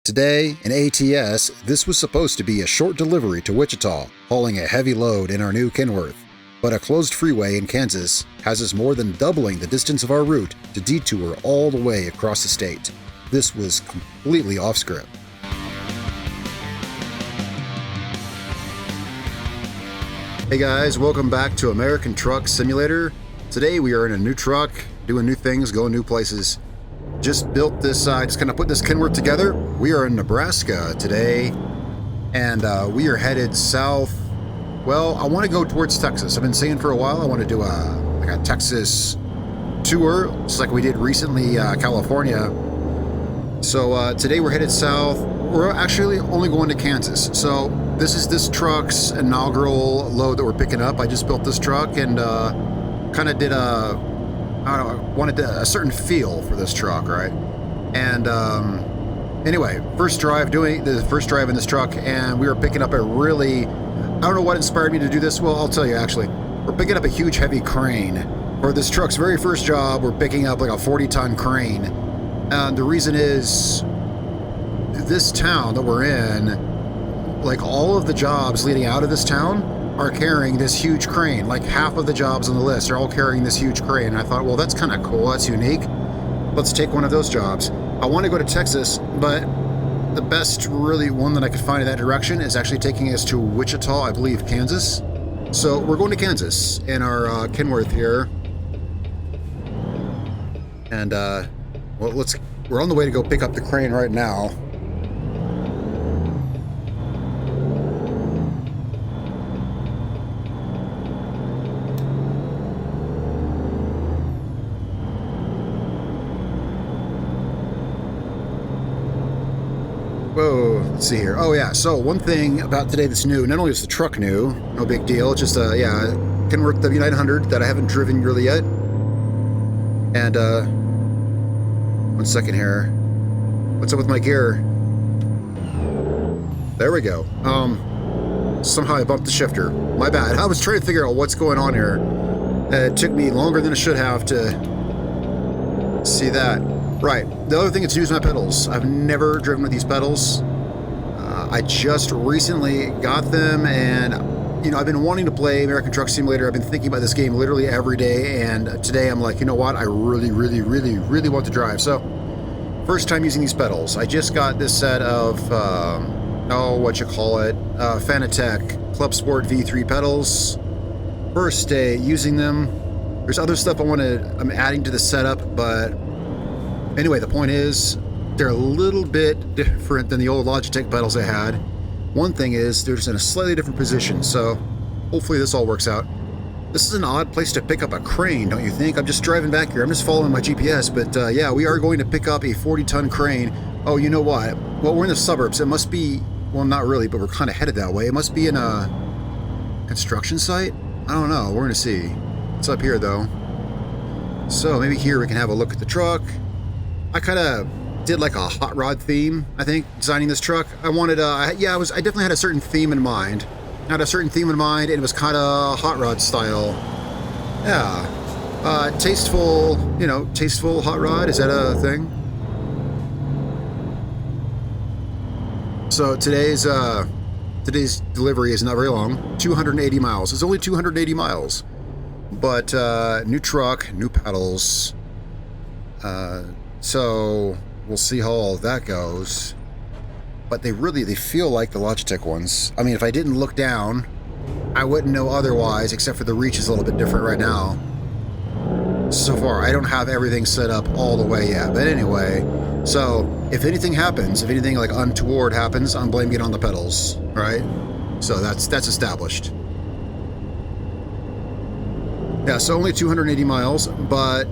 Today, in ATS, this was supposed to be a short delivery to Wichita, hauling a heavy load in our new Kenworth. But a closed freeway in Kansas has us more than doubling the distance of our route to detour all the way across the state. This was completely off script. Hey guys, welcome back to American Truck Simulator. Today we are in a new truck, doing new things, going new places. Just built this, just kind of put this Kenworth together. We are in Nebraska today, and we are headed south. Well, I want to go towards Texas. I've been saying for a while I want to do a Texas tour, just like we did recently, California. So today we're headed south. We're actually only going to Kansas. So this is this truck's inaugural load that we're picking up. I just built this truck and kind of did wanted a certain feel for this truck, right? And anyway, first drive in this truck, and we were picking up a really, I don't know what inspired me to do this. Well, I'll tell you actually. We're picking up a huge heavy crane. For this truck's very first job, we're picking up like a 40-ton crane. And the reason is, this town that we're in, like all of the jobs leading out of this town are carrying this huge crane. Like half of the jobs on the list are all carrying this huge crane. And I thought, well, that's kind of cool. That's unique. Let's take one of those jobs. I want to go to Texas, but the best really one that I could find in that direction is actually taking us to Wichita, I believe, Kansas. So we're going to Kansas in our Kenworth here. And well, we're on the way to go pick up the crane right now. Whoa, let's see here. Oh yeah, so one thing about today that's new, not only is the truck new, no big deal, just Kenworth W900 that I haven't driven really yet. And one second here. What's up with my gear? There we go. Somehow I bumped the shifter. My bad. I was trying to figure out what's going on here. It took me longer than it should have to see that. Right. The other thing that's new is my pedals. I've never driven with these pedals. I just recently got them, and you know, I've been wanting to play American Truck Simulator. I've been thinking about this game literally every day, and today I'm like, you know what? I really want to drive. So, first time using these pedals. I just got this set of Fanatec Club Sport V3 pedals. First day using them. There's other stuff I'm adding to the setup, but anyway, the point is, they're a little bit different than the old Logitech pedals I had. One thing is, they're just in a slightly different position, so hopefully this all works out. This is an odd place to pick up a crane, don't you think? I'm just driving back here. I'm just following my GPS, but yeah, we are going to pick up a 40-ton crane. Oh, you know what? Well, we're in the suburbs. It must be, well, not really, but we're kind of headed that way. It must be in a construction site? I don't know. We're going to see. It's up here, though. So maybe here we can have a look at the truck. I kind of did like a hot rod theme, I think, designing this truck. I wanted, I definitely had a certain theme in mind. I had a certain theme in mind, and it was kind of hot rod style. Yeah. Tasteful hot rod. Is that a thing? So today's delivery is not very long. 280 miles. It's only 280 miles. But new truck, new pedals. So we'll see how all that goes. But they feel like the Logitech ones. I mean, if I didn't look down, I wouldn't know otherwise, except for the reach is a little bit different right now. So far, I don't have everything set up all the way yet. But anyway, so if anything happens, if anything like untoward happens, I'm blaming it on the pedals, right? So that's established. Yeah, so only 280 miles, but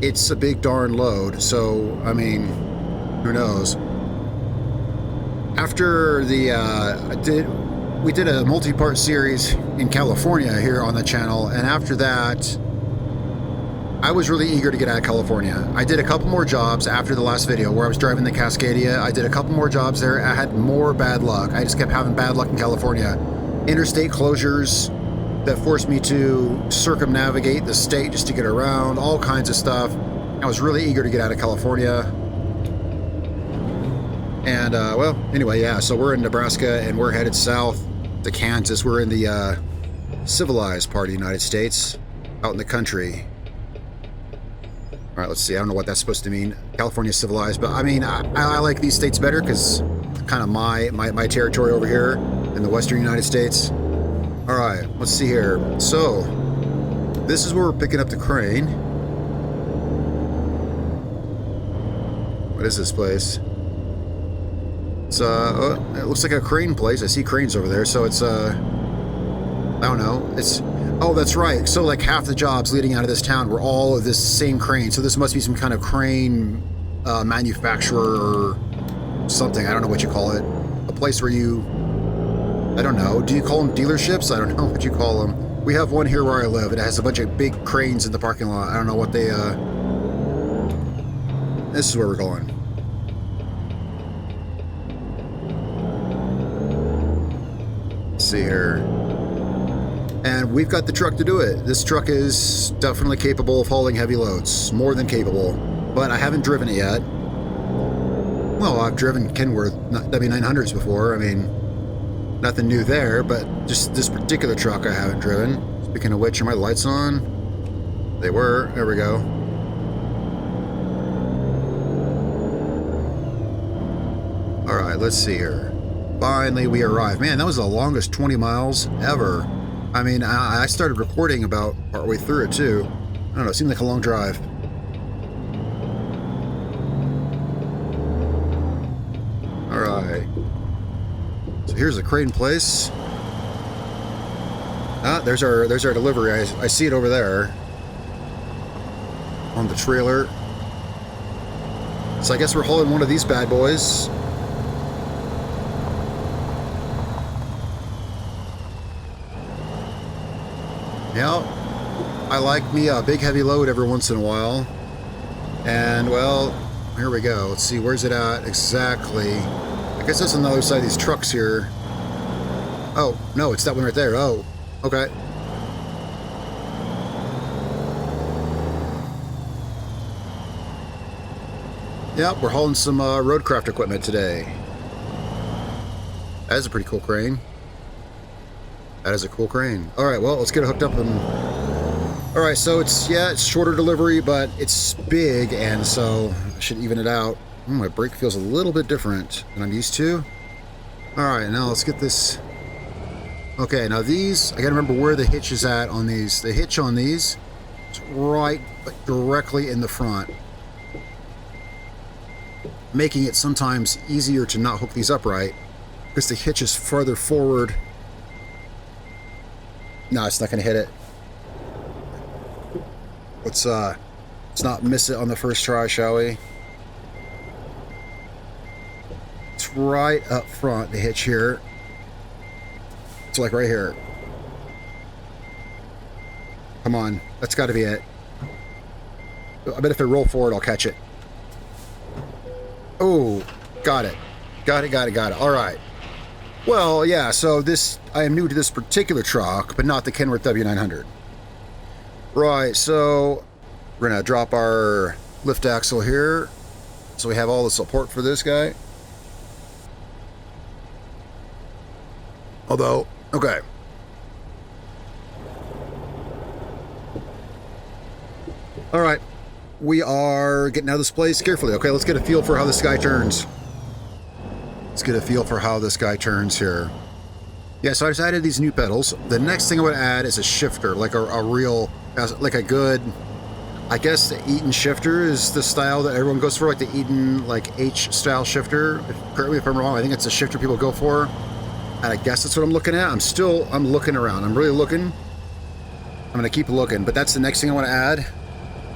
it's a big darn load. So, I mean, who knows? After we did a multi-part series in California here on the channel, and after that, I was really eager to get out of California. I did a couple more jobs after the last video where I was driving the Cascadia. I did a couple more jobs there. I had more bad luck. I just kept having bad luck in California. Interstate closures that forced me to circumnavigate the state just to get around, all kinds of stuff. I was really eager to get out of California. And, well, anyway, yeah, so we're in Nebraska, and we're headed south to Kansas. We're in the civilized part of the United States, out in the country. All right, let's see. I don't know what that's supposed to mean. California civilized, but I mean, I like these states better because kind of my territory over here in the western United States. All right, let's see here. So, this is where we're picking up the crane. What is this place? It's oh, it looks like a crane place. I see cranes over there, so it's I don't know. It's, oh, that's right. So like half the jobs leading out of this town were all of this same crane. So this must be some kind of crane manufacturer or something. I don't know what you call it. A place where you, I don't know. Do you call them dealerships? I don't know what you call them. We have one here where I live. It has a bunch of big cranes in the parking lot. I don't know what they, this is where we're going. Let's see here. And we've got the truck to do it. This truck is definitely capable of hauling heavy loads. More than capable. But I haven't driven it yet. Well, I've driven Kenworth W900s before. I mean, nothing new there, but just this particular truck I haven't driven. Speaking of which, are my lights on? They were. There we go. Alright, let's see here. Finally, we arrived. Man, that was the longest 20 miles ever. I mean, I started recording about partway through it, too. I don't know, it seemed like a long drive. Alright. So here's the crane place. Ah, there's our delivery. I see it over there. On the trailer. So I guess we're hauling one of these bad boys. Yeah, I like me a big heavy load every once in a while. And, well, here we go. Let's see, where's it at exactly? I guess that's on the other side of these trucks here. Oh, no, it's that one right there. Oh, okay. Yep, we're hauling some roadcraft equipment today. That is a pretty cool crane. That is a cool crane. Alright, well, let's get it hooked up and... Alright, so it's, yeah, it's shorter delivery, but it's big, and so I should even it out. My brake feels a little bit different than I'm used to. Alright, now let's get this... Okay, now these, I gotta remember where the hitch is at on these. The hitch on these is right directly in the front, making it sometimes easier to not hook these upright, because the hitch is further forward. No, it's not going to hit it. Let's not miss it on the first try, shall we? It's right up front, the hitch here. It's like right here. Come on, that's got to be it. I bet if I roll forward, I'll catch it. Oh, got it. Got it. All right. Well, yeah, so this, I am new to this particular truck, but not the Kenworth W900. Right, so we're going to drop our lift axle here. So we have all the support for this guy. Although, okay. All right, we are getting out of this place carefully. Okay, let's get a feel for how this guy turns. Let's get a feel for how this guy turns here. Yeah, so I just added these new pedals. The next thing I would add is a shifter, like a real, like a good, I guess the Eaton shifter is the style that everyone goes for, like the Eaton, like H-style shifter. Correct me if I'm wrong, I think it's a shifter people go for. And I guess that's what I'm looking at. I'm looking around. I'm really looking. I'm going to keep looking, but that's the next thing I want to add.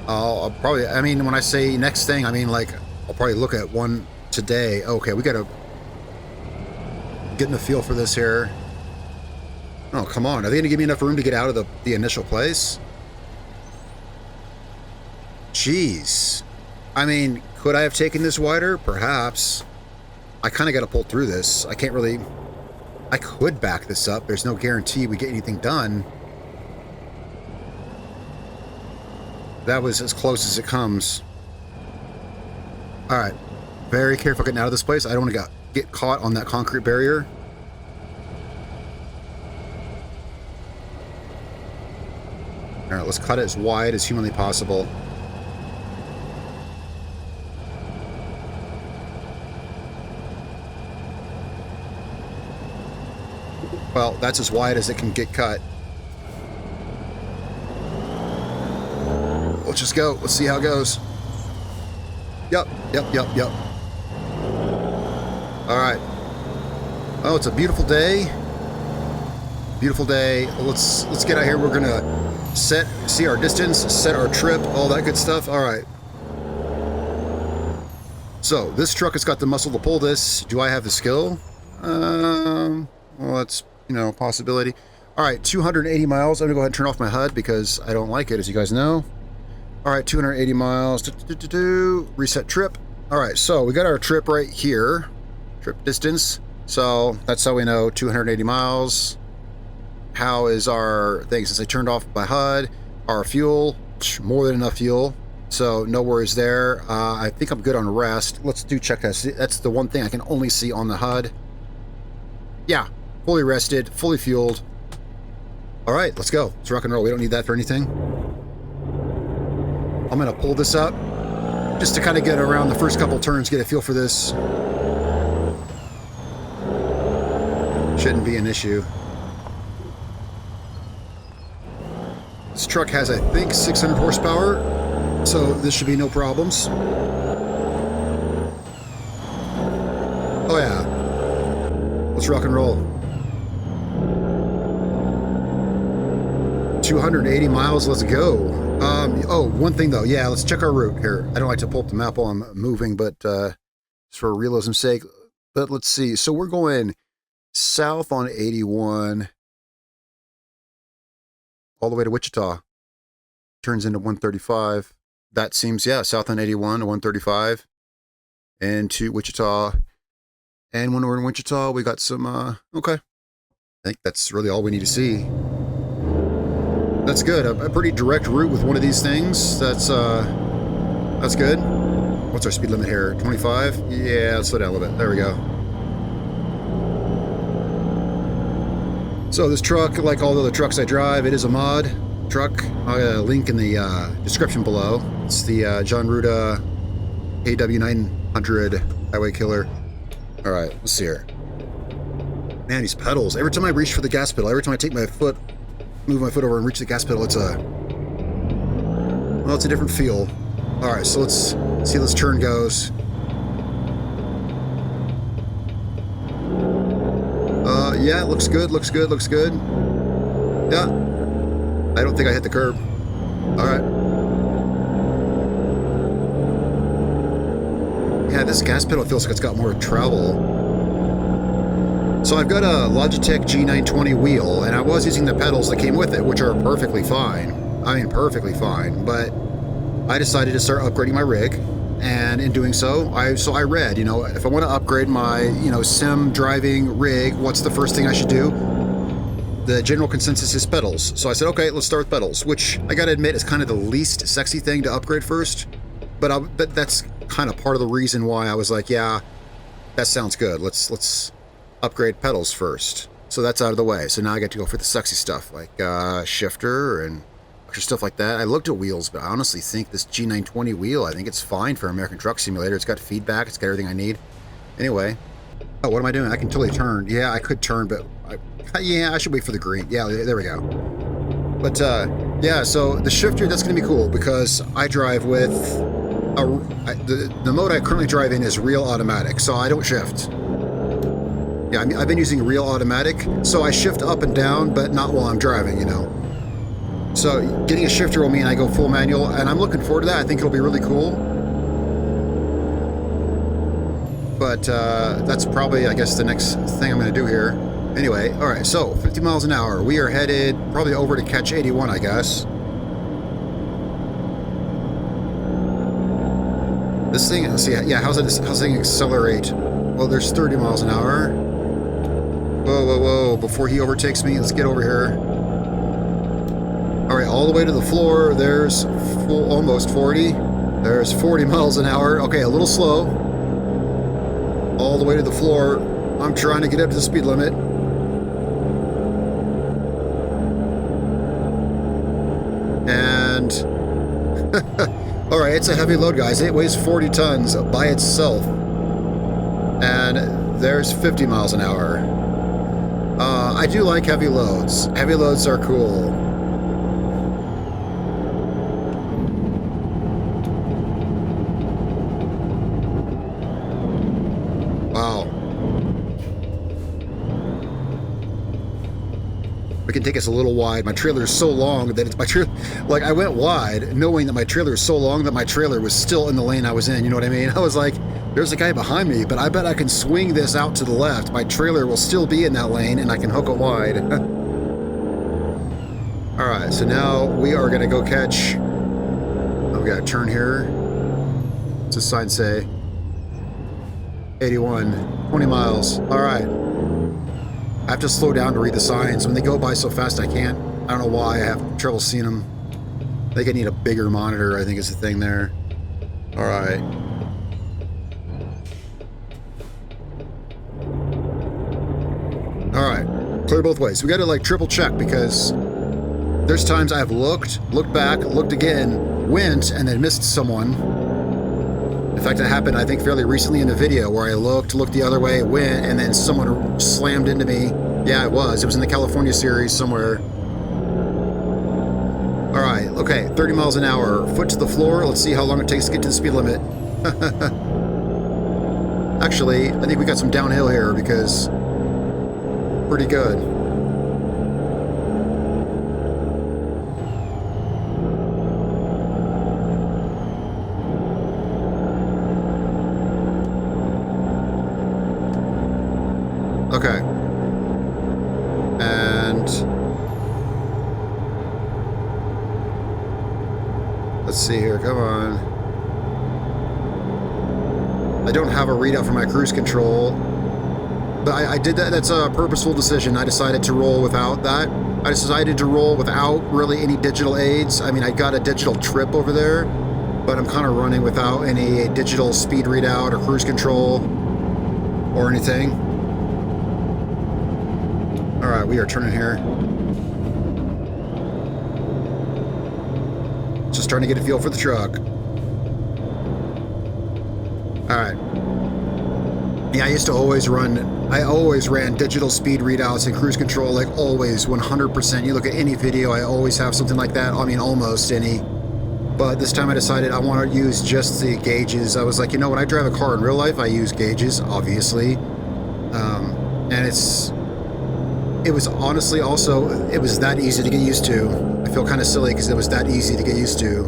I'll probably, I mean, when I say next thing, I mean, like, I'll probably look at one today. Okay, we got to getting a feel for this here. Oh, come on. Are they going to give me enough room to get out of the initial place? Jeez. I mean, could I have taken this wider? Perhaps. I kind of got to pull through this. I can't really... I could back this up. There's no guarantee we get anything done. That was as close as it comes. Alright. very careful getting out of this place. I don't want to get caught on that concrete barrier. All right, let's cut it as wide as humanly possible. Well, that's as wide as it can get cut. Let's just go. Let's see how it goes. Yep. All right. Oh, it's a beautiful day. Beautiful day. Let's get out here. We're gonna see our distance, set our trip, all that good stuff. All right. So this truck has got the muscle to pull this. Do I have the skill? Well, that's, you know, a possibility. All right, 280 miles. I'm gonna go ahead and turn off my HUD because I don't like it, as you guys know. All right, 280 miles. Reset trip. All right, so we got our trip right here. Trip distance. So that's how we know 280 miles. How is our thing? Since I turned off my HUD, our fuel, more than enough fuel. So no worries there. I think I'm good on rest. Let's do check that. That's the one thing I can only see on the HUD. Yeah, fully rested, fully fueled. All right, let's go. Let's rock and roll. We don't need that for anything. I'm gonna pull this up just to kind of get around the first couple turns, get a feel for this. Shouldn't be an issue. This truck has, I think, 600 horsepower, so this should be no problems. Oh yeah. Let's rock and roll. 280 miles, let's go. Oh, one thing though, yeah, let's check our route here. I don't like to pull up the map while I'm moving, but just for realism's sake, but let's see. So we're going south on 81 all the way to Wichita. Turns into 135. That seems, yeah, south on 81 to 135 and to Wichita. And when we're in Wichita, we got some, okay. I think that's really all we need to see. That's good. A pretty direct route with one of these things. That's good. What's our speed limit here? 25? Yeah, let's slow down a little bit. There we go. So this truck, like all the other trucks I drive, it is a mod truck. I'll get a link in the description below. It's the John Ruda KW W900 Highway Killer. All right, let's see here. Man, these pedals. Every time I reach for the gas pedal, every time I take my foot, move my foot over and reach the gas pedal, it's a different feel. All right, so let's see how this turn goes. Yeah, it looks good, looks good. Yeah, I don't think I hit the curb. All right. Yeah, this gas pedal feels like it's got more travel. So I've got a Logitech G920 wheel, and I was using the pedals that came with it, which are perfectly fine. I mean, perfectly fine. But I decided to start upgrading my rig, and in doing so, I read, you know, if I want to upgrade my, you know, sim driving rig, what's the first thing I should do? The general consensus is pedals. So I said, okay, let's start with pedals, which I got to admit is kind of the least sexy thing to upgrade first. But that's kind of part of the reason why I was like, yeah, that sounds good. Let's upgrade pedals first. So that's out of the way. So now I get to go for the sexy stuff like shifter and extra stuff like that. I looked at wheels, but I honestly think this G920 wheel, I think it's fine for American Truck Simulator. It's got feedback. It's got everything I need. Anyway. Oh, what am I doing? I can totally turn. Yeah, I could turn, but yeah, I should wait for the green. Yeah, there we go. But yeah, so the shifter, that's going to be cool because I drive with the mode I currently drive in is real automatic, so I don't shift. Yeah, I mean, I've been using real automatic, so I shift up and down, but not while I'm driving, you know. So getting a shifter will mean I go full manual, and I'm looking forward to that. I think it'll be really cool. But that's probably, I guess, the next thing I'm going to do here. Anyway, all right, so 50 miles an hour. We are headed probably over to catch 81, I guess. This thing, let's see, yeah, how's this thing accelerate? Well, there's 30 miles an hour. Whoa, before he overtakes me, let's get over here. All right, all the way to the floor, there's almost 40. There's 40 miles an hour. Okay, a little slow. all the way to the floor. I'm trying to get up to the speed limit. And all right, it's a heavy load, guys. It weighs 40 tons by itself. And there's 50 miles an hour. I do like heavy loads. Heavy loads are cool. Wow. It can take us a little wide. My trailer is so long that it's my trailer. Like, I went wide knowing that my trailer is so long that my trailer was still in the lane I was in. You know what I mean? I was like, there's a guy behind me, but I bet I can swing this out to the left. My trailer will still be in that lane and I can hook it wide. All right, so now we are going to go catch. Oh, we got to turn here. What's this sign say? 81, 20 miles. All right. I have to slow down to read the signs. When they go by so fast, I can't. I don't know why. I have trouble seeing them. I think I need a bigger monitor, I think is the thing there. All right. All right. Clear both ways. We got to like triple check because there's times I've looked back, looked again, went, and then missed someone. In fact, it happened, I think, fairly recently in the video where I looked the other way, went, and then someone slammed into me. Yeah, it was. It was in the California series somewhere. All right, okay, 30 miles an hour, foot to the floor. Let's see how long it takes to get to the speed limit. Actually, I think we got some downhill here because pretty good. Okay. And let's see here, come on. I don't have a readout for my cruise control, but I did that. That's a purposeful decision. I decided to roll without that. I decided to roll without really any digital aids. I mean, I got a digital trip over there, but I'm kind of running without any digital speed readout or cruise control or anything. All right, we are turning here. Just trying to get a feel for the truck. All right. Yeah, I always ran digital speed readouts and cruise control, like always, 100%. You look at any video, I always have something like that. I mean, almost any. But this time I decided I want to use just the gauges. I was like, you know, when I drive a car in real life, I use gauges, obviously. And it was honestly also, it was that easy to get used to. I feel kind of silly because it was that easy to get used to.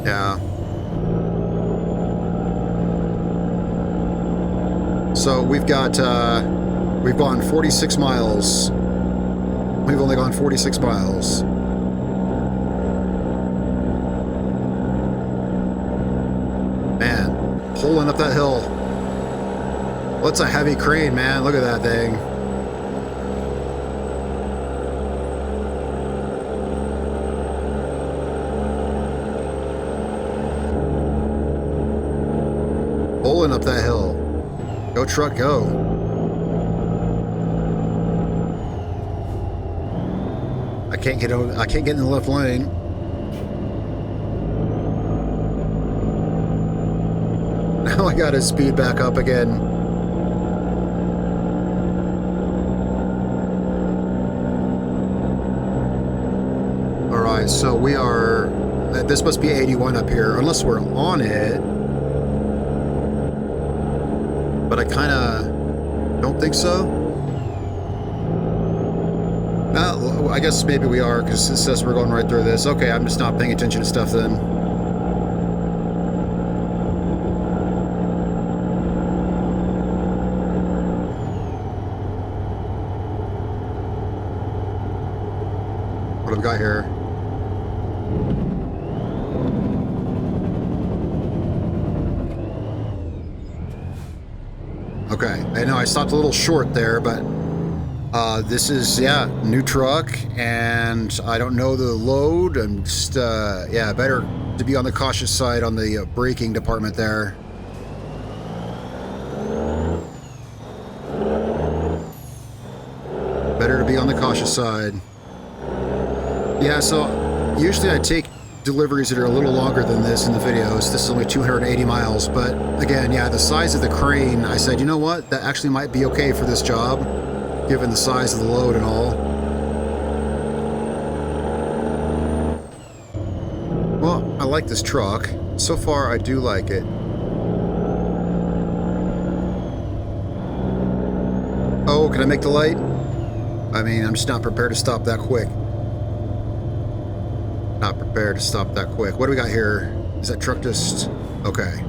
Yeah. So we've gone 46 miles. We've only gone 46 miles. Man, pulling up that hill. What's a heavy crane, man? Look at that thing. Pulling up that hill. Go truck, go. I can't get in the left lane. Now I gotta speed back up again. Alright, so we are, this must be 81 up here, unless we're on it. But I kind of don't think so. No, I guess maybe we are because it says we're going right through this. Okay, I'm just not paying attention to stuff then. What have we got here? Okay, I know I stopped a little short there, but this is, yeah, new truck, and I don't know the load. I'm just, yeah, better to be on the cautious side on the braking department there. be on the cautious side. Yeah, so usually I take deliveries that are a little longer than this in the videos. This is only 280 miles, but again, yeah, the size of the crane, I said, you know what, that actually might be okay for this job, given the size of the load and all. Well, I like this truck. So far, I do like it. Oh, can I make the light? I mean, I'm just not prepared to stop that quick. Not prepared to stop that quick. What do we got here? Is that truck just... Okay.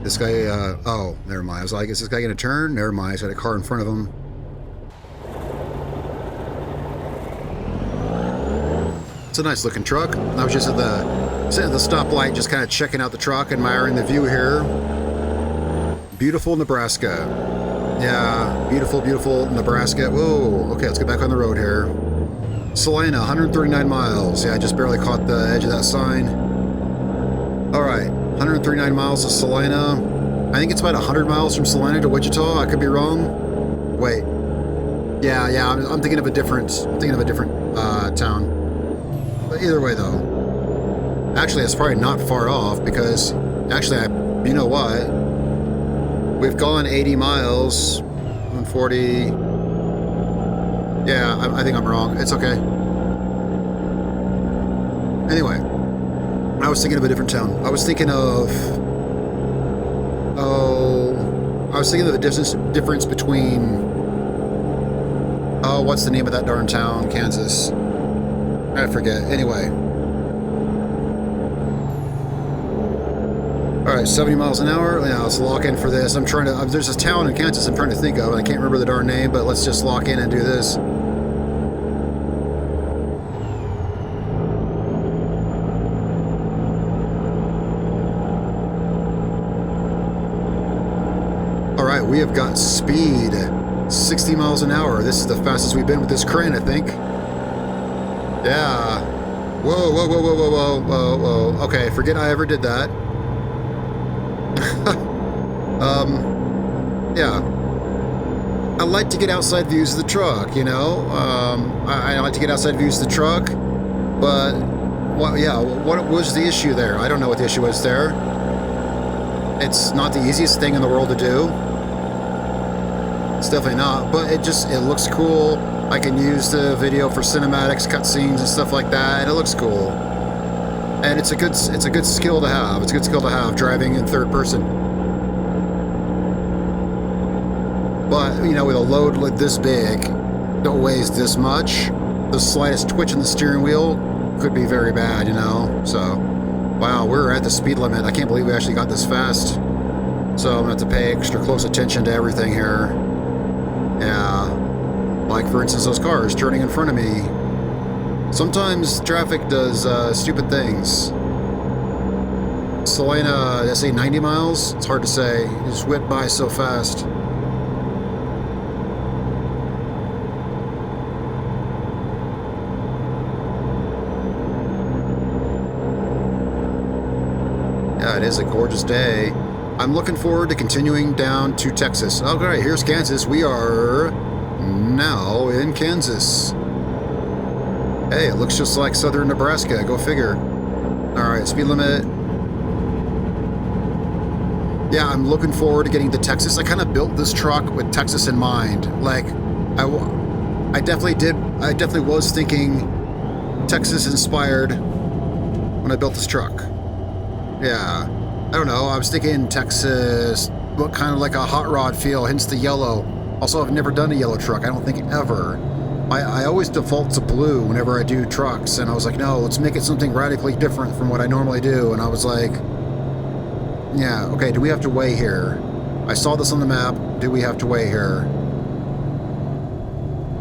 This guy, oh, never mind. I was like, is this guy gonna turn? Never mind, he's got a car in front of him. It's a nice looking truck. I was just sitting at the stoplight, just kind of checking out the truck, admiring the view here. Beautiful Nebraska. Yeah, beautiful, beautiful Nebraska. Whoa, okay, let's get back on the road here. Salina, 139 miles. Yeah, I just barely caught the edge of that sign. All right, 139 miles to Salina. I think it's about 100 miles from Salina to Wichita. I could be wrong. Wait. Yeah, I'm thinking of a different, town. But either way, though. Actually, it's probably not far off because, actually, you know what? We've gone 80 miles, 140. Yeah, I think I'm wrong. It's okay. Anyway, I was thinking of a different town. I was thinking of the difference between, oh, what's the name of that darn town? Kansas. I forget. Anyway. Alright, 70 miles an hour. Yeah, let's lock in for this. I'm trying to... there's this town in Kansas I'm trying to think of, and I can't remember the darn name, but let's just lock in and do this. Alright, we have got speed. 60 miles an hour. This is the fastest we've been with this crane, I think. Yeah. Whoa, whoa, whoa, whoa, whoa, whoa, whoa, whoa. Okay, forget I ever did that. Yeah. I like to get outside views of the truck, you know? I like to get outside views of the truck, but, well, yeah, what was the issue there? I don't know what the issue was there. It's not the easiest thing in the world to do. It's definitely not, but it looks cool. I can use the video for cinematics, cutscenes, and stuff like that, and it looks cool. And it's a good skill to have. It's a good skill to have, driving in third person. But, you know, with a load like this big, that weighs this much, the slightest twitch in the steering wheel could be very bad, you know? So, wow, we're at the speed limit. I can't believe we actually got this fast. So I'm gonna have to pay extra close attention to everything here. Yeah. Like, for instance, those cars turning in front of me. Sometimes traffic does stupid things. Salina, did I say 90 miles? It's hard to say. It just went by so fast. Yeah, it is a gorgeous day. I'm looking forward to continuing down to Texas. Okay, here's Kansas. We are now in Kansas. Hey, it looks just like southern Nebraska. Go figure. Alright, speed limit. Yeah, I'm looking forward to getting to Texas. I kind of built this truck with Texas in mind. Like, I definitely was thinking Texas inspired when I built this truck. Yeah, I don't know. I was thinking Texas looked kind of like a hot rod feel, hence the yellow. Also, I've never done a yellow truck. I don't think ever. I always default to blue whenever I do trucks, and I was like, no, let's make it something radically different from what I normally do. And I was like, yeah, okay, do we have to weigh here? I saw this on the map. Do we have to weigh here?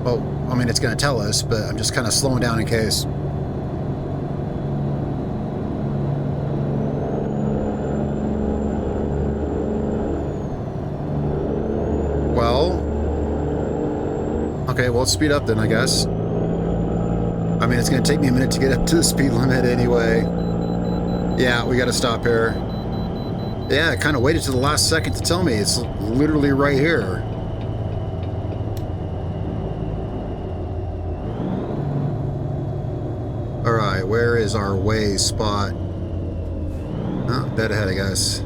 Well, I mean, it's going to tell us, but I'm just kind of slowing down in case. Okay, well, let's speed up then, I guess. I mean, it's going to take me a minute to get up to the speed limit anyway. Yeah, we got to stop here. Yeah, I kind of waited to the last second to tell me. It's literally right here. All right, where is our way spot? Oh, dead ahead, I guess.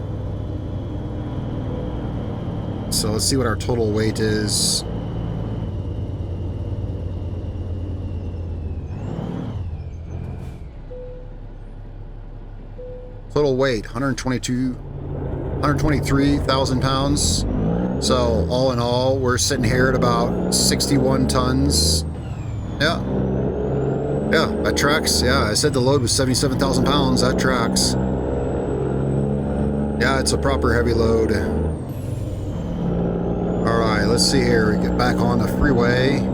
So let's see what our total weight is. Total weight, 123,000 pounds. So all in all, we're sitting here at about 61 tons. Yeah. Yeah, that tracks. Yeah, I said the load was 77,000 pounds. That tracks. Yeah, it's a proper heavy load. All right, let's see here. We get back on the freeway.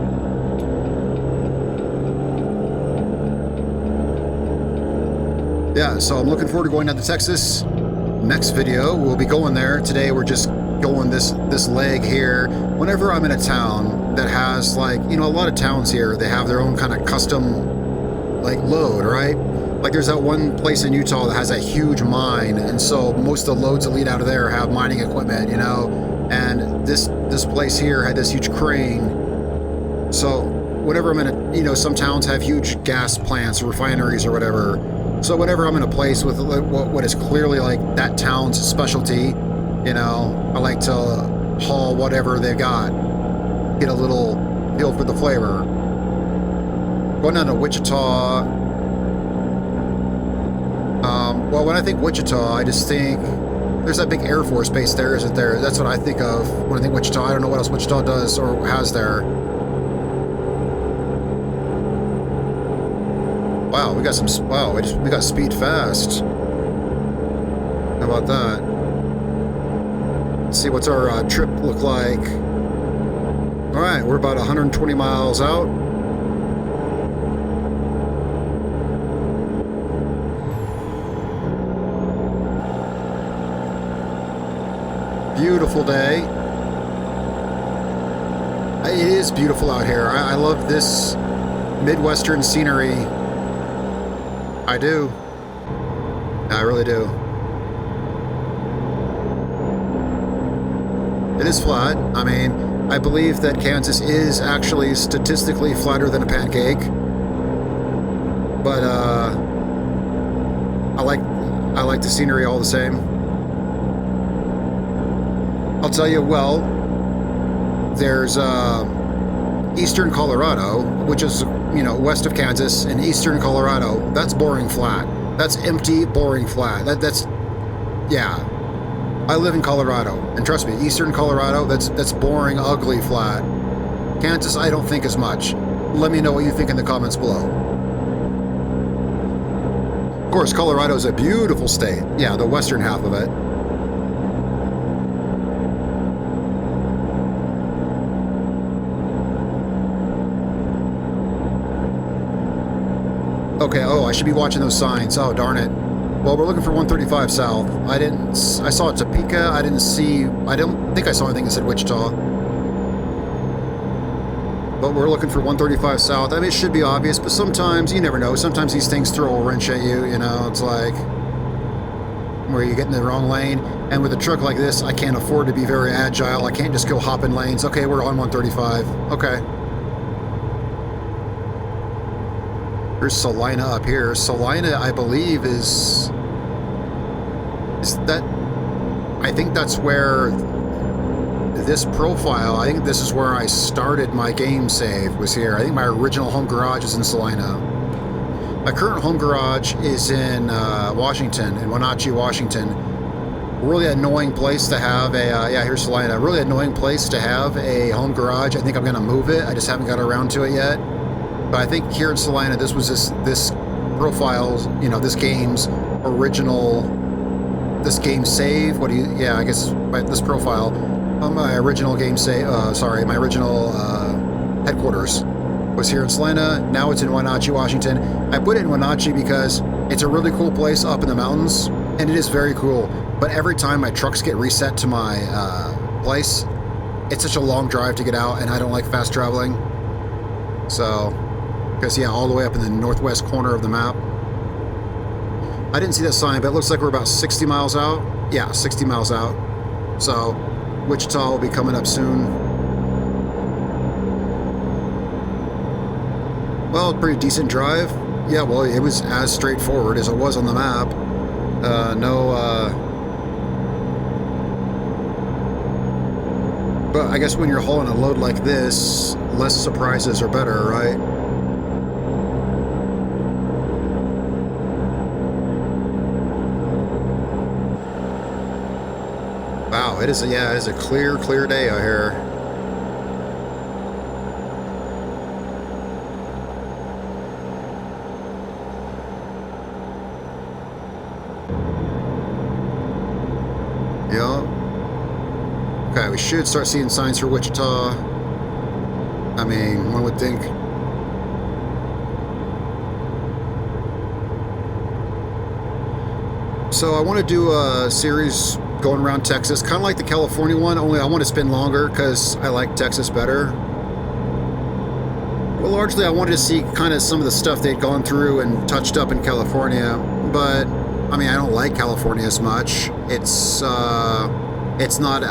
Yeah, so I'm looking forward to going down to Texas. Next video, we'll be going there. Today, we're just going this leg here. Whenever I'm in a town that has, like, you know, a lot of towns here, they have their own kind of custom, like, load, right? Like, there's that one place in Utah that has a huge mine, and so most of the loads that lead out of there have mining equipment, you know? And this place here had this huge crane. So whenever I'm in a, you know, some towns have huge gas plants or refineries or whatever. So whenever I'm in a place with what is clearly like that town's specialty, you know, I like to haul whatever they've got, get a little feel for the flavor. Going down to Wichita. Well, when I think Wichita, I just think there's that big Air Force base there, isn't there? That's what I think of when I think Wichita. I don't know what else Wichita does or has there. Wow, we got some. Wow, we got speed fast. How about that? Let's see what's our trip look like. All right, we're about 120 miles out. Beautiful day. It is beautiful out here. I love this Midwestern scenery. I do. I really do. It is flat. I mean, I believe that Kansas is actually statistically flatter than a pancake. But I like the scenery all the same. I'll tell you, well, there's eastern Colorado, which is, you know, west of Kansas, and eastern Colorado. That's boring flat. That's empty, boring flat. That's yeah. I live in Colorado, and trust me, eastern Colorado, that's boring, ugly flat. Kansas, I don't think as much. Let me know what you think in the comments below. Of course, Colorado is a beautiful state. Yeah, the western half of it. Okay, oh, I should be watching those signs. Oh, darn it. Well, we're looking for 135 south. I saw Topeka. I don't think I saw anything that said Wichita. But we're looking for 135 south. I mean, it should be obvious, but sometimes, you never know. Sometimes these things throw a wrench at you, you know. It's like where you get in the wrong lane. And with a truck like this, I can't afford to be very agile. I can't just go hop in lanes. Okay, we're on 135. Okay. There's Salina up here. Salina, I believe, is that, I think that's where this profile, I think this is where I started my game save, was here. I think my original home garage is in Salina. My current home garage is in Washington, in Wenatchee, Washington. Really annoying place to have a, yeah, here's Salina. Really annoying place to have a home garage. I think I'm going to move it. I just haven't got around to it yet. But I think here in Salina, this was this profile's, you know, this game's original, this game save. What do you, yeah, I guess this profile, my original game save, sorry, my original headquarters was here in Salina. Now it's in Wenatchee, Washington. I put it in Wenatchee because it's a really cool place up in the mountains, and it is very cool. But every time my trucks get reset to my place, it's such a long drive to get out, and I don't like fast traveling. So, because yeah, all the way up in the northwest corner of the map. I didn't see that sign, but it looks like we're about 60 miles out. Yeah, 60 miles out. So, Wichita will be coming up soon. Well, pretty decent drive. Yeah, well, it was as straightforward as it was on the map. But I guess when you're hauling a load like this, less surprises are better, right? Wow, it is a clear day out here. Yeah. Okay, we should start seeing signs for Wichita. I mean, one would think. So I want to do a series going around Texas, kind of like the California one, only I want to spend longer because I like Texas better. Well, largely I wanted to see kind of some of the stuff they'd gone through and touched up in California, but I mean, I don't like California as much. It's not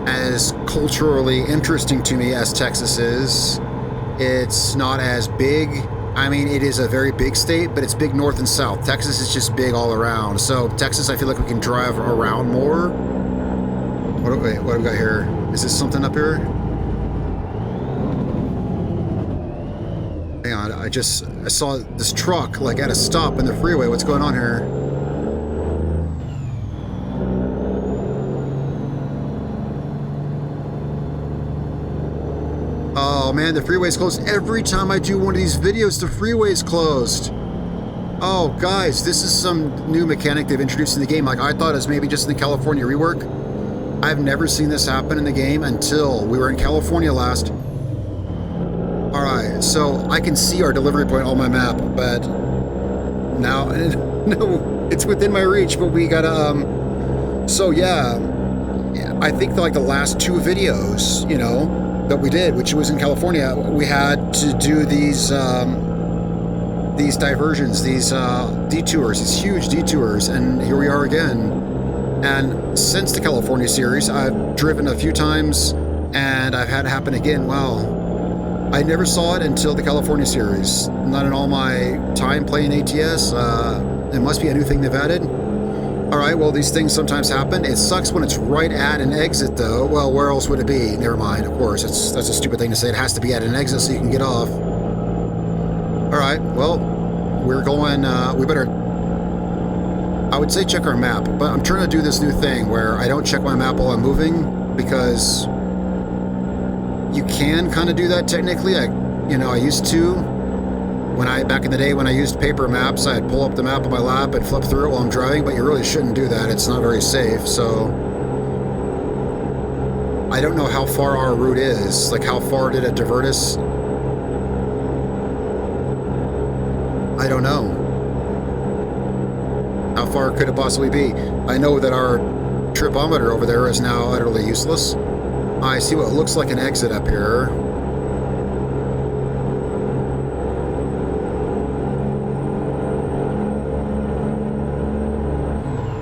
as culturally interesting to me as Texas is. It's not as big. I mean, it is a very big state, but it's big north and south. Texas is just big all around. So Texas, I feel like we can drive around more. What do we got here? Is this something up here? Hang on, I saw this truck like at a stop in the freeway. What's going on here? Oh man, the freeway's closed. Every time I do one of these videos, the freeway's closed. Oh guys, this is some new mechanic they've introduced in the game. Like I thought it was maybe just in the California rework. I've never seen this happen in the game until we were in California last. Alright, so I can see our delivery point on my map, but now, no, it's within my reach, but we gotta, so yeah, I think like the last two videos, you know, that we did, which was in California, we had to do these diversions, these detours, these huge detours, and here we are again. And since the California series, I've driven a few times, and I've had it happen again. Wow, I never saw it until the California series. Not in all my time playing ATS. It must be a new thing they've added. Alright, well, these things sometimes happen. It sucks when it's right at an exit, though. Well, where else would it be? Never mind, of course. That's a stupid thing to say. It has to be at an exit so you can get off. Alright, well, we're going, we better, I would say check our map, but I'm trying to do this new thing where I don't check my map while I'm moving, because you can kind of do that technically. I used to. Back in the day when I used paper maps, I'd pull up the map on my lap and flip through it while I'm driving, but you really shouldn't do that. It's not very safe, so I don't know how far our route is. Like, how far did it divert us? I don't know. How far could it possibly be? I know that our tripometer over there is now utterly useless. I see what looks like an exit up here.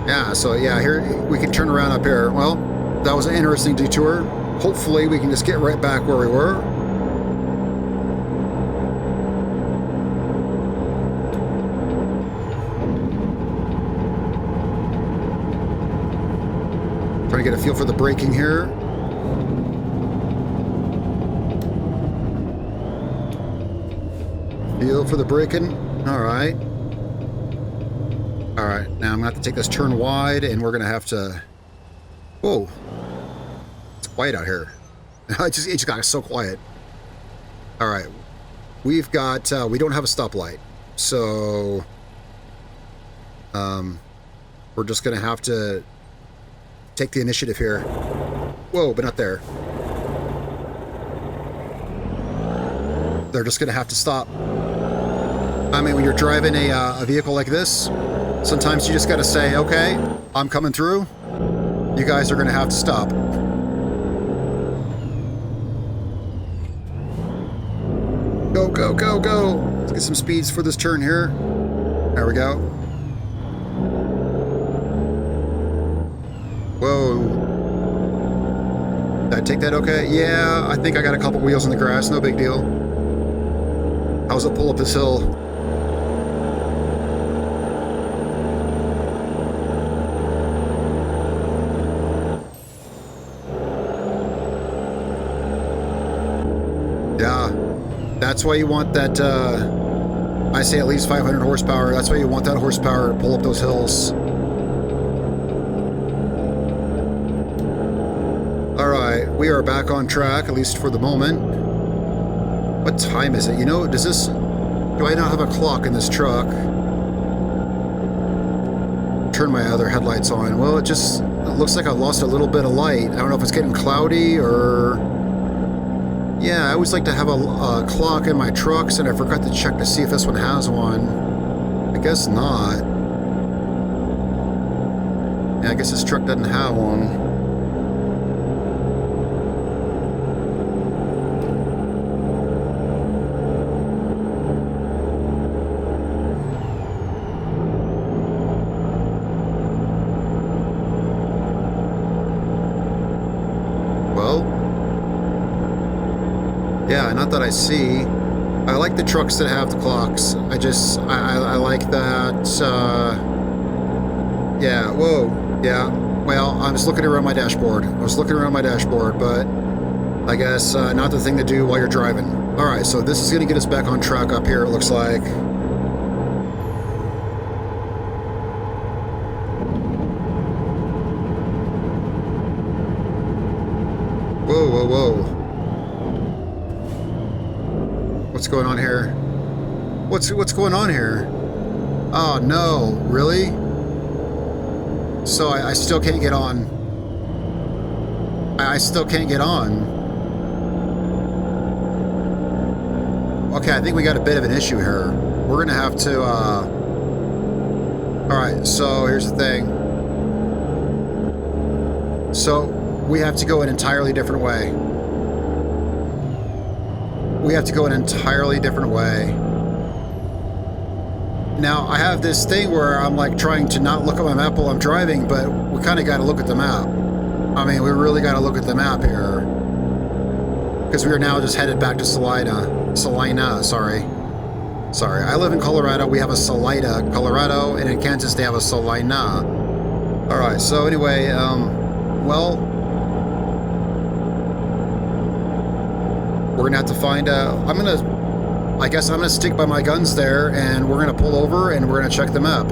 Yeah, so yeah, here we can turn around up here. Well, that was an interesting detour. Hopefully we can just get right back where we were. Trying to get a feel for the braking here. Feel for the braking. All right. All right, now I'm gonna have to take this turn wide, and we're gonna have to. Whoa, it's quiet out here. it just got so quiet. All right, we've got we don't have a stoplight, so we're just gonna have to take the initiative here. Whoa, but not there. They're just gonna have to stop. I mean, when you're driving a vehicle like this, sometimes you just gotta say, okay, I'm coming through. You guys are gonna have to stop. Go, go, go, go. Let's get some speeds for this turn here. There we go. Whoa. Did I take that okay? Yeah, I think I got a couple wheels in the grass. No big deal. How's it pull up this hill? Yeah, that's why you want that, I say at least 500 horsepower. That's why you want that horsepower to pull up those hills. Alright, we are back on track, at least for the moment. What time is it? You know, do I not have a clock in this truck? Turn my other headlights on. Well, it looks like I lost a little bit of light. I don't know if it's getting cloudy or... Yeah, I always like to have a clock in my trucks, and I forgot to check to see if this one has one. I guess not. Yeah, I guess this truck doesn't have one. Yeah, not that I see. I like the trucks that have the clocks. I like that, yeah, whoa, yeah. Well, I was looking around my dashboard. But I guess not the thing to do while you're driving. Alright, so this is going to get us back on track up here, it looks like. Whoa, whoa, whoa. What's going on here? What's going on here? Oh no, really? So I still can't get on. I still can't get on. Okay, I think we got a bit of an issue here. We're gonna have to, Alright, so here's the thing. So, we have to go an entirely different way. Now, I have this thing where I'm like trying to not look at my map while I'm driving, but we kind of got to look at the map. I mean, we really got to look at the map here. Because we are now just headed back to Salina, sorry. I live in Colorado. We have a Salida, Colorado, and in Kansas they have a Salina. Alright, so anyway, well... we're gonna have to find I guess I'm gonna stick by my guns there, and we're gonna pull over and we're gonna check the map.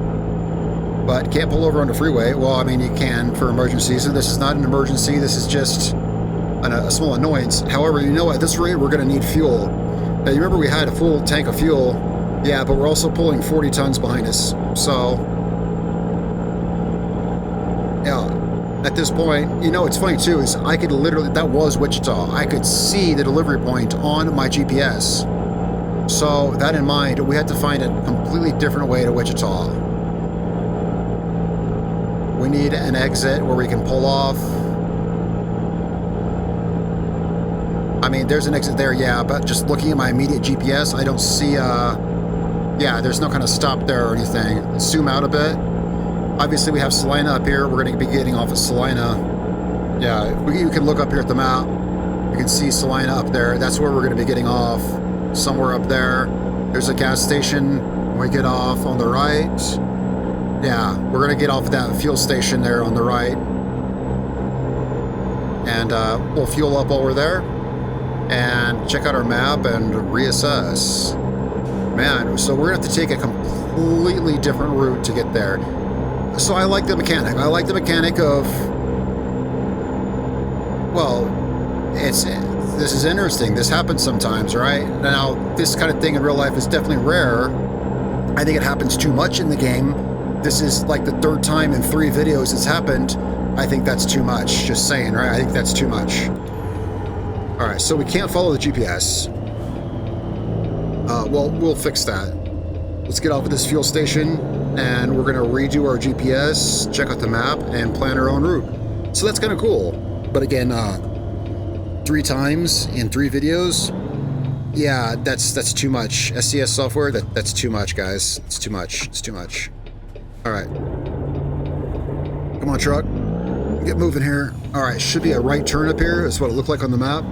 But can't pull over on the freeway. Well, I mean, you can for emergencies. So this is not an emergency. This is just a small annoyance. However, you know, at this rate, we're gonna need fuel. Now, you remember we had a full tank of fuel. Yeah, but we're also pulling 40 tons behind us. So, yeah. At this point, you know, it's funny too, is I could literally, that was Wichita. I could see the delivery point on my GPS. So, that in mind, we had to find a completely different way to Wichita. We need an exit where we can pull off. I mean, there's an exit there, yeah, but just looking at my immediate GPS, I don't see, yeah, there's no kind of stop there or anything. Let's zoom out a bit. Obviously, we have Salina up here. We're going to be getting off of Salina. Yeah, you can look up here at the map. You can see Salina up there. That's where we're going to be getting off. Somewhere up there. There's a gas station. When we get off on the right. Yeah, we're going to get off at that fuel station there on the right. And we'll fuel up while we're there. And check out our map and reassess. Man, so we're going to have to take a completely different route to get there. So I like the mechanic. I like the mechanic of, well, this is interesting. This happens sometimes, right? Now, this kind of thing in real life is definitely rare. I think it happens too much in the game. This is like the third time in 3 videos it's happened. I think that's too much. Just saying, right? I think that's too much. All right, so we can't follow the GPS. Well, we'll fix that. Let's get off of this fuel station, and we're gonna redo our GPS, check out the map, and plan our own route. So that's kind of cool. But again, 3 times in 3 videos, yeah, that's too much. SCS software, that's too much, guys. It's too much. It's too much. All right, come on, truck. Get moving here. All right, should be a right turn up here. That's what it looked like on the map.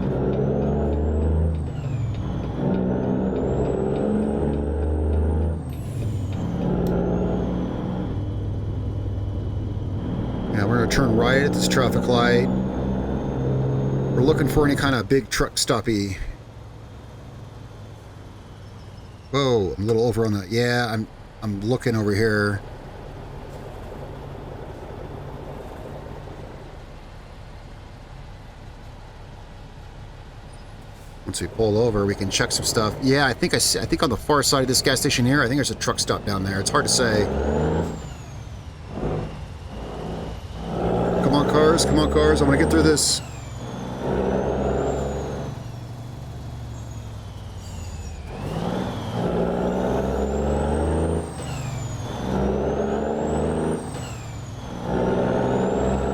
Yeah, we're gonna turn right at this traffic light. We're looking for any kind of big truck stoppy. Whoa, I'm a little over on that. Yeah, I'm looking over here. Once we pull over, we can check some stuff. Yeah, I think on the far side of this gas station here, I think there's a truck stop down there. It's hard to say. Come on, cars. Come on, cars. I want to get through this.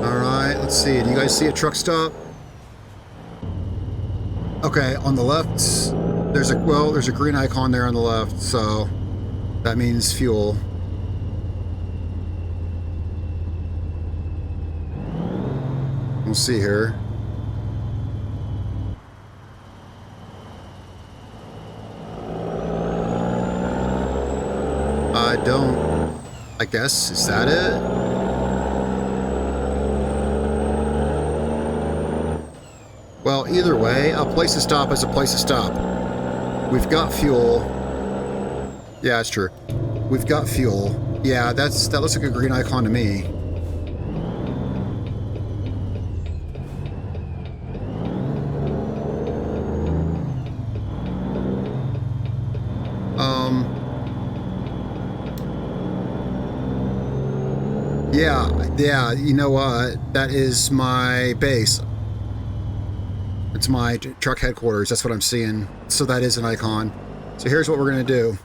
All right, let's see. Do you guys see a truck stop? Okay, on the left, there's a green icon there on the left, so that means fuel. We'll see here. I guess, is that it? Well, either way, a place to stop is a place to stop. We've got fuel. Yeah, it's true. We've got fuel. Yeah, that looks like a green icon to me. Yeah, you know what? That is my base. It's my truck headquarters. That's what I'm seeing. So that is an icon. So here's what we're going to do.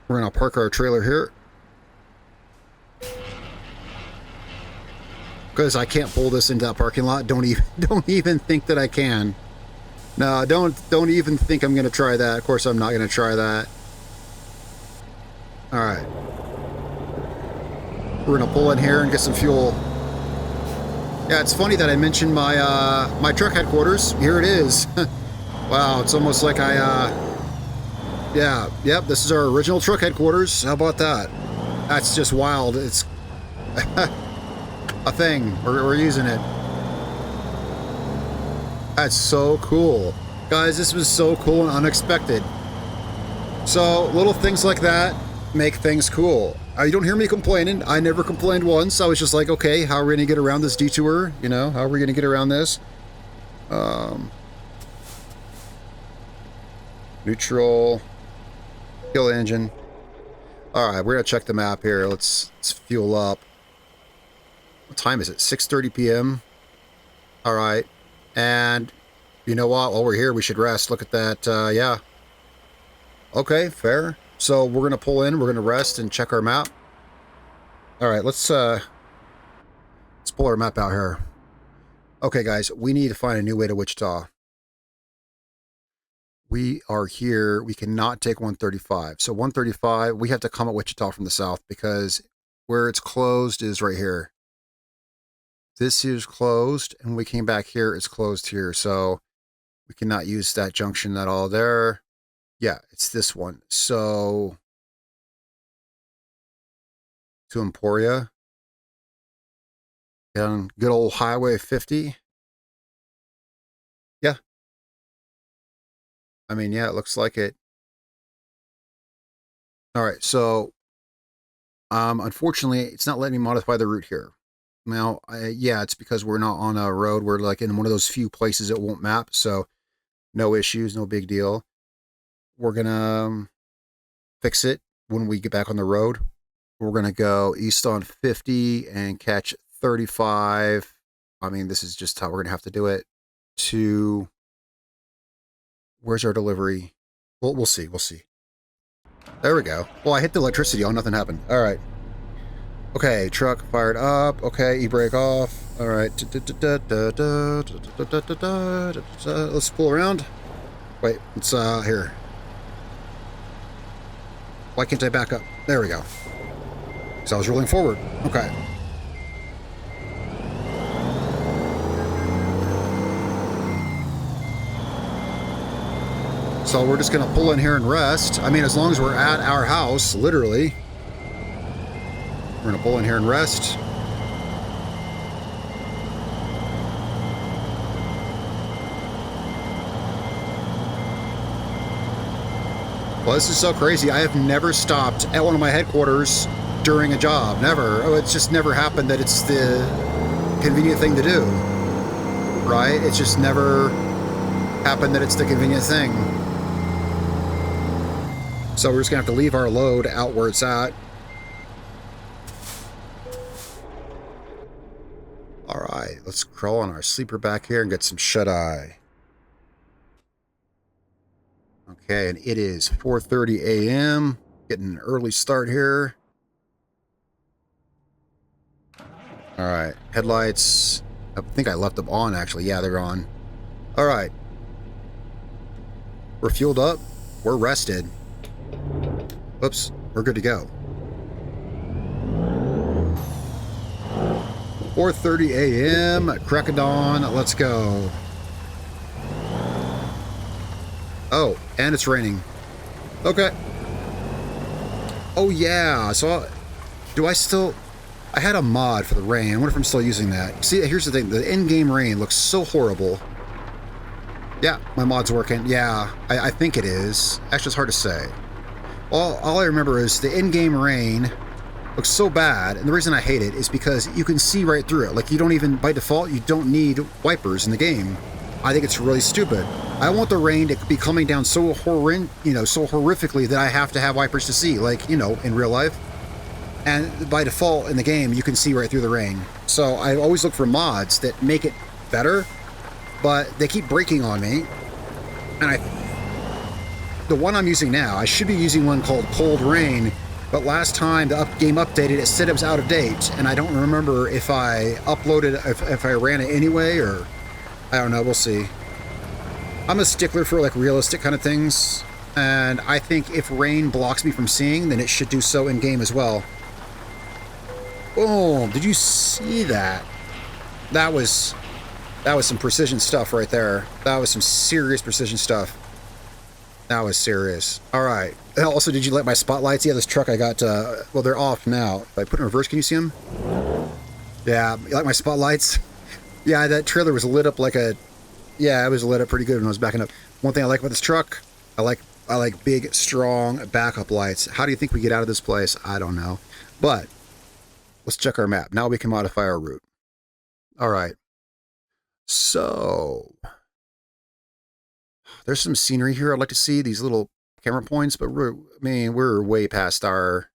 We're going to park our trailer here. Because I can't pull this into that parking lot. Don't even think that I can. No, don't even think I'm going to try that. Of course I'm not going to try that. All right. We're going to pull in here and get some fuel. Yeah, it's funny that I mentioned my my truck headquarters. Here it is. Wow, it's almost like yeah, yep, this is our original truck headquarters. How about that? That's just wild. It's a thing. We're using it. That's so cool. Guys, this was so cool and unexpected. So, little things like that make things cool. You don't hear me complaining. I never complained once. I was just like, okay, how are we going to get around this detour? You know, how are we going to get around this? Neutral. Kill engine. All right, we're going to check the map here. Let's fuel up. What time is it? 6:30 p.m. All right. And you know what? While we're here, we should rest. Look at that. Yeah. Okay, fair. So we're going to pull in, we're going to rest and check our map. All right, let's pull our map out here. Okay, guys, we need to find a new way to Wichita. We are here. We cannot take 135. So 135, we have to come at Wichita from the south because where it's closed is right here. This is closed, and when we came back here, it's closed here. So we cannot use that junction at all there. Yeah, it's this one. So to Emporia. Down good old Highway 50. Yeah. I mean, yeah, it looks like it. All right, so unfortunately, it's not letting me modify the route here. Now, yeah, it's because we're not on a road. We're like in one of those few places it won't map, so no issues, no big deal. We're gonna fix it when we get back on the road. We're gonna go east on 50 and catch 35. I mean, this is just how we're gonna have to do it. To where's our delivery? We'll see. We'll see. There we go. Well, I hit the electricity on. Nothing happened. All right. Okay, truck fired up. Okay, e-brake off. All right. Let's pull around. Wait, it's here. Why can't I back up? There we go. So I was rolling forward. Okay. So we're just going to pull in here and rest. I mean, as long as we're at our house, literally. We're going to pull in here and rest. Well, this is so crazy. I have never stopped at one of my headquarters during a job. Never. Oh, it's just never happened that it's the convenient thing to do. Right? It's just never happened that it's the convenient thing. So we're just going to have to leave our load out where it's at. All right. Let's crawl on our sleeper back here and get some shut-eye. Okay, and it is 4:30 a.m. Getting an early start here. All right, headlights. I think I left them on, actually. Yeah, they're on. All right. We're fueled up. We're rested. Oops, we're good to go. 4:30 a.m. Crack of dawn. Let's go. Oh, and it's raining. Okay. Oh, yeah. So, do I still... I had a mod for the rain. I wonder if I'm still using that. See, here's the thing. The in-game rain looks so horrible. Yeah, my mod's working. Yeah, I think it is. Actually, it's hard to say. All I remember is the in-game rain looks so bad, and the reason I hate it is because you can see right through it. Like, you don't even... By default, you don't need wipers in the game. I think it's really stupid. I want the rain to be coming down so so horrifically that I have to have wipers to see, like, you know, in real life. And by default in the game, you can see right through the rain. So I always look for mods that make it better, but they keep breaking on me. And the one I'm using now, I should be using one called Cold Rain, but last time the game updated, it said it was out of date, and I don't remember if I uploaded, if I ran it anyway, or... I don't know, we'll see. I'm a stickler for like realistic kind of things, and I think if rain blocks me from seeing, then it should do so in game as well. Boom! Did you see that? That was some precision stuff right there. That was some serious precision stuff. That was serious. All right. And also, did you light my spotlights? Yeah, this truck I got. Well, they're off now. If I put it in reverse, can you see them? Yeah, you like my spotlights? Yeah, that trailer was lit up like a... Yeah, it was lit up pretty good when I was backing up. One thing I like about this truck, I like big, strong backup lights. How do you think we get out of this place? I don't know. But let's check our map. Now we can modify our route. All right. So there's some scenery here I'd like to see. These little camera points, but we're way past our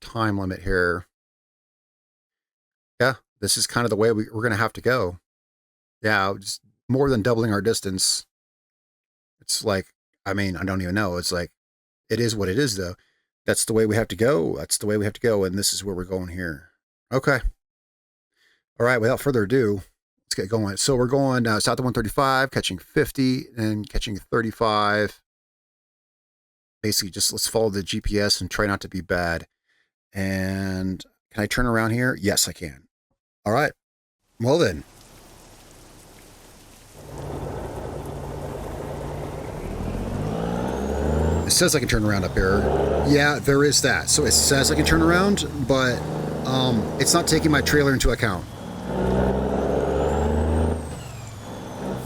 time limit here. Yeah. This is kind of the way we're going to have to go. Yeah, just more than doubling our distance. It's like, I mean, I don't even know. It's like, it is what it is, though. That's the way we have to go. That's the way we have to go, and this is where we're going here. Okay. All right, without further ado, let's get going. So we're going south of 135, catching 50, and catching 35. Basically, just let's follow the GPS and try not to be bad. And can I turn around here? Yes, I can. All right. Well then. It says I can turn around up here. Yeah, there is that. So it says I can turn around, but it's not taking my trailer into account.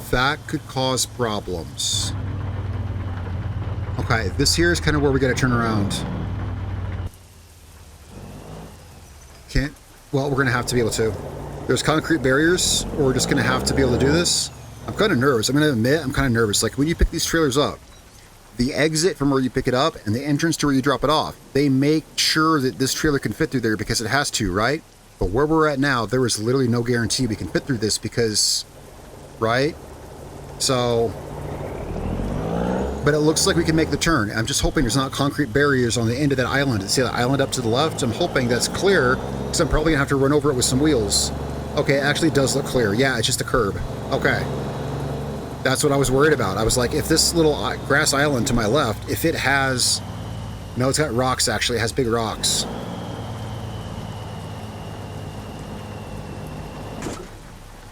That could cause problems. Okay, this here is kind of where we got to turn around. Can't. Well, we're going to have to be able to. There's concrete barriers, or we're just going to have to be able to do this. I'm kind of nervous. I'm going to admit I'm kind of nervous. Like, when you pick these trailers up, the exit from where you pick it up and the entrance to where you drop it off, they make sure that this trailer can fit through there because it has to, right? But where we're at now, there is literally no guarantee we can fit through this because, right? So, but it looks like we can make the turn. I'm just hoping there's not concrete barriers on the end of that island. See that island up to the left? I'm hoping that's clear because I'm probably gonna have to run over it with some wheels. Okay, it actually does look clear. Yeah, it's just a curb. Okay. That's what I was worried about. I was like, if this little grass island to my left, if it has No, it's got rocks, actually. It has big rocks.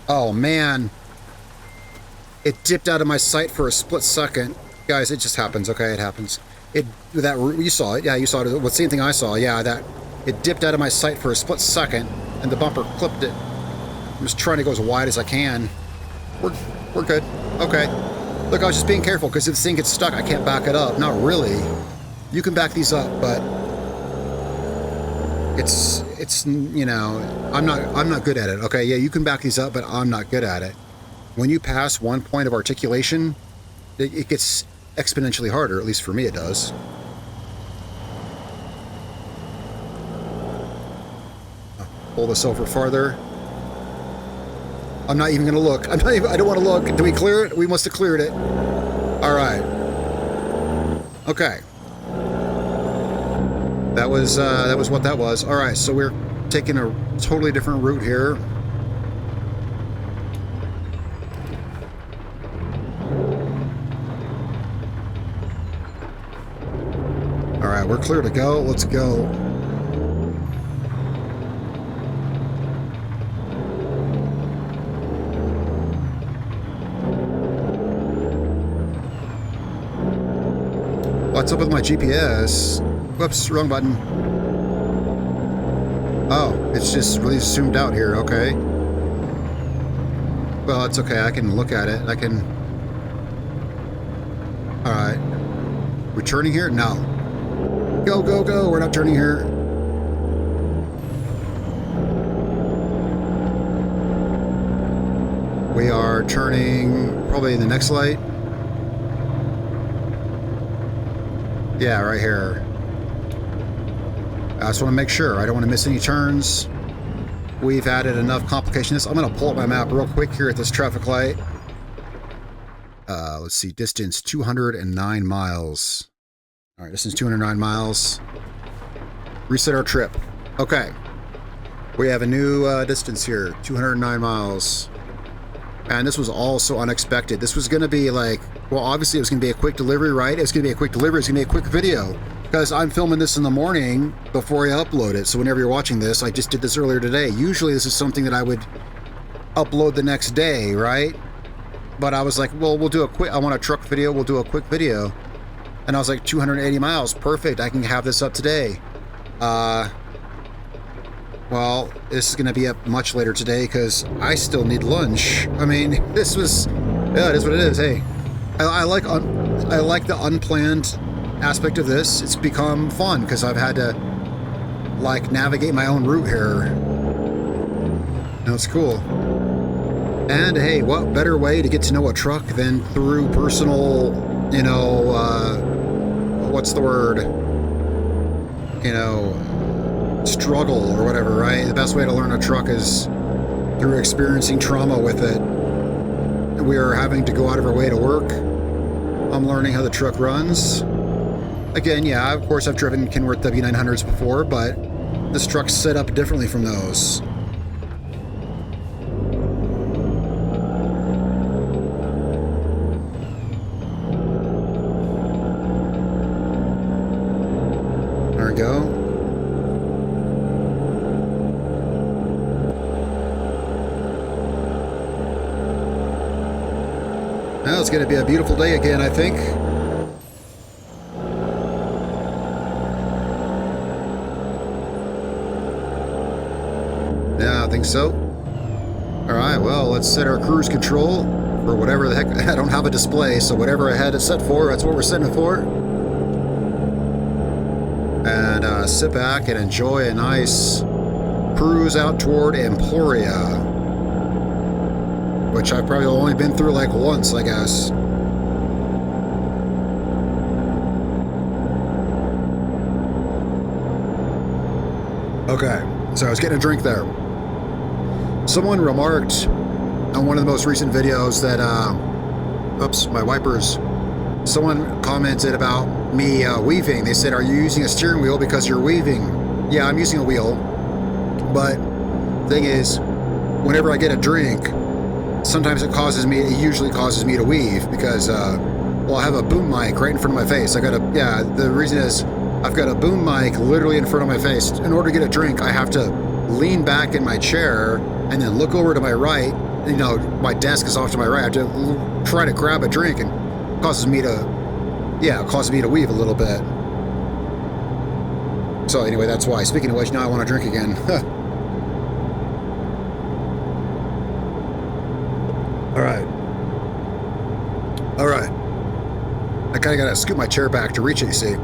Oh, man. It dipped out of my sight for a split second. Guys, it just happens. Okay, it happens. You saw it. Yeah, you saw it. Well, same thing I saw. Yeah, that it dipped out of my sight for a split second, and the bumper clipped it. I'm just trying to go as wide as I can. We're good. Okay. Look, I was just being careful, because if this thing gets stuck, I can't back it up. Not really. You can back these up, but it's you know, I'm not good at it. Okay, yeah, you can back these up, but I'm not good at it. When you pass one point of articulation, it gets exponentially harder. At least for me, it does. I'll pull this over farther. I'm not even going to look. I don't want to look. Did we clear it? We must have cleared it. All right. Okay. That was what that was. All right, so we're taking a totally different route here. All right, we're clear to go. Let's go. What's up with my GPS? Whoops, wrong button. Oh, it's just really zoomed out here, okay. Well, it's okay, I can look at it. I can... Alright. We're turning here? No. Go, go, go! We're not turning here. We are turning probably in the next light. Yeah, right here. I just want to make sure. I don't want to miss any turns. We've added enough complications. I'm going to pull up my map real quick here at this traffic light. Let's see. Distance 209 miles. All right, distance 209 miles. Reset our trip. Okay. We have a new distance here. 209 miles. And this was all so unexpected. This was going to be like... Well, obviously it was going to be a quick delivery, right? It's going to be a quick delivery. It's going to be a quick video. Because I'm filming this in the morning before I upload it. So whenever you're watching this, I just did this earlier today. Usually this is something that I would upload the next day, right? But I was like, well, we'll do a quick... I want a truck video. We'll do a quick video. And I was like, 280 miles. Perfect. I can have this up today. Well, this is going to be up much later today because I still need lunch. I mean, this was... Yeah, it is what it is. Hey. I like the unplanned aspect of this. It's become fun because I've had to like navigate my own route here. No, it's cool. And hey, what better way to get to know a truck than through personal, you know, what's the word? You know, struggle or whatever, right? The best way to learn a truck is through experiencing trauma with it. We are having to go out of our way to work. I'm learning how the truck runs. Again, yeah, of course I've driven Kenworth W900s before, but this truck's set up differently from those. There we go. Now it's going to be a beautiful day again, I think. Yeah, I think so. Alright, well, let's set our cruise control for whatever the heck. I don't have a display, so whatever I had it set for, that's what we're setting it for. And sit back and enjoy a nice cruise out toward Emporia, which I've probably only been through like once, I guess. Okay, so I was getting a drink there. Someone remarked on one of the most recent videos that, oops, my wipers. Someone commented about me weaving. They said, are you using a steering wheel because you're weaving? Yeah, I'm using a wheel. But the thing is, whenever I get a drink, sometimes it usually causes me to weave because, well, I have a boom mic right in front of my face. The reason is I've got a boom mic literally in front of my face. In order to get a drink, I have to lean back in my chair and then look over to my right. You know, my desk is off to my right. I have to try to grab a drink, and it causes me to weave a little bit. So anyway, that's why. Speaking of which, now I want to drink again. All right. All right. I kind of got to scoot my chair back to reach it, you see.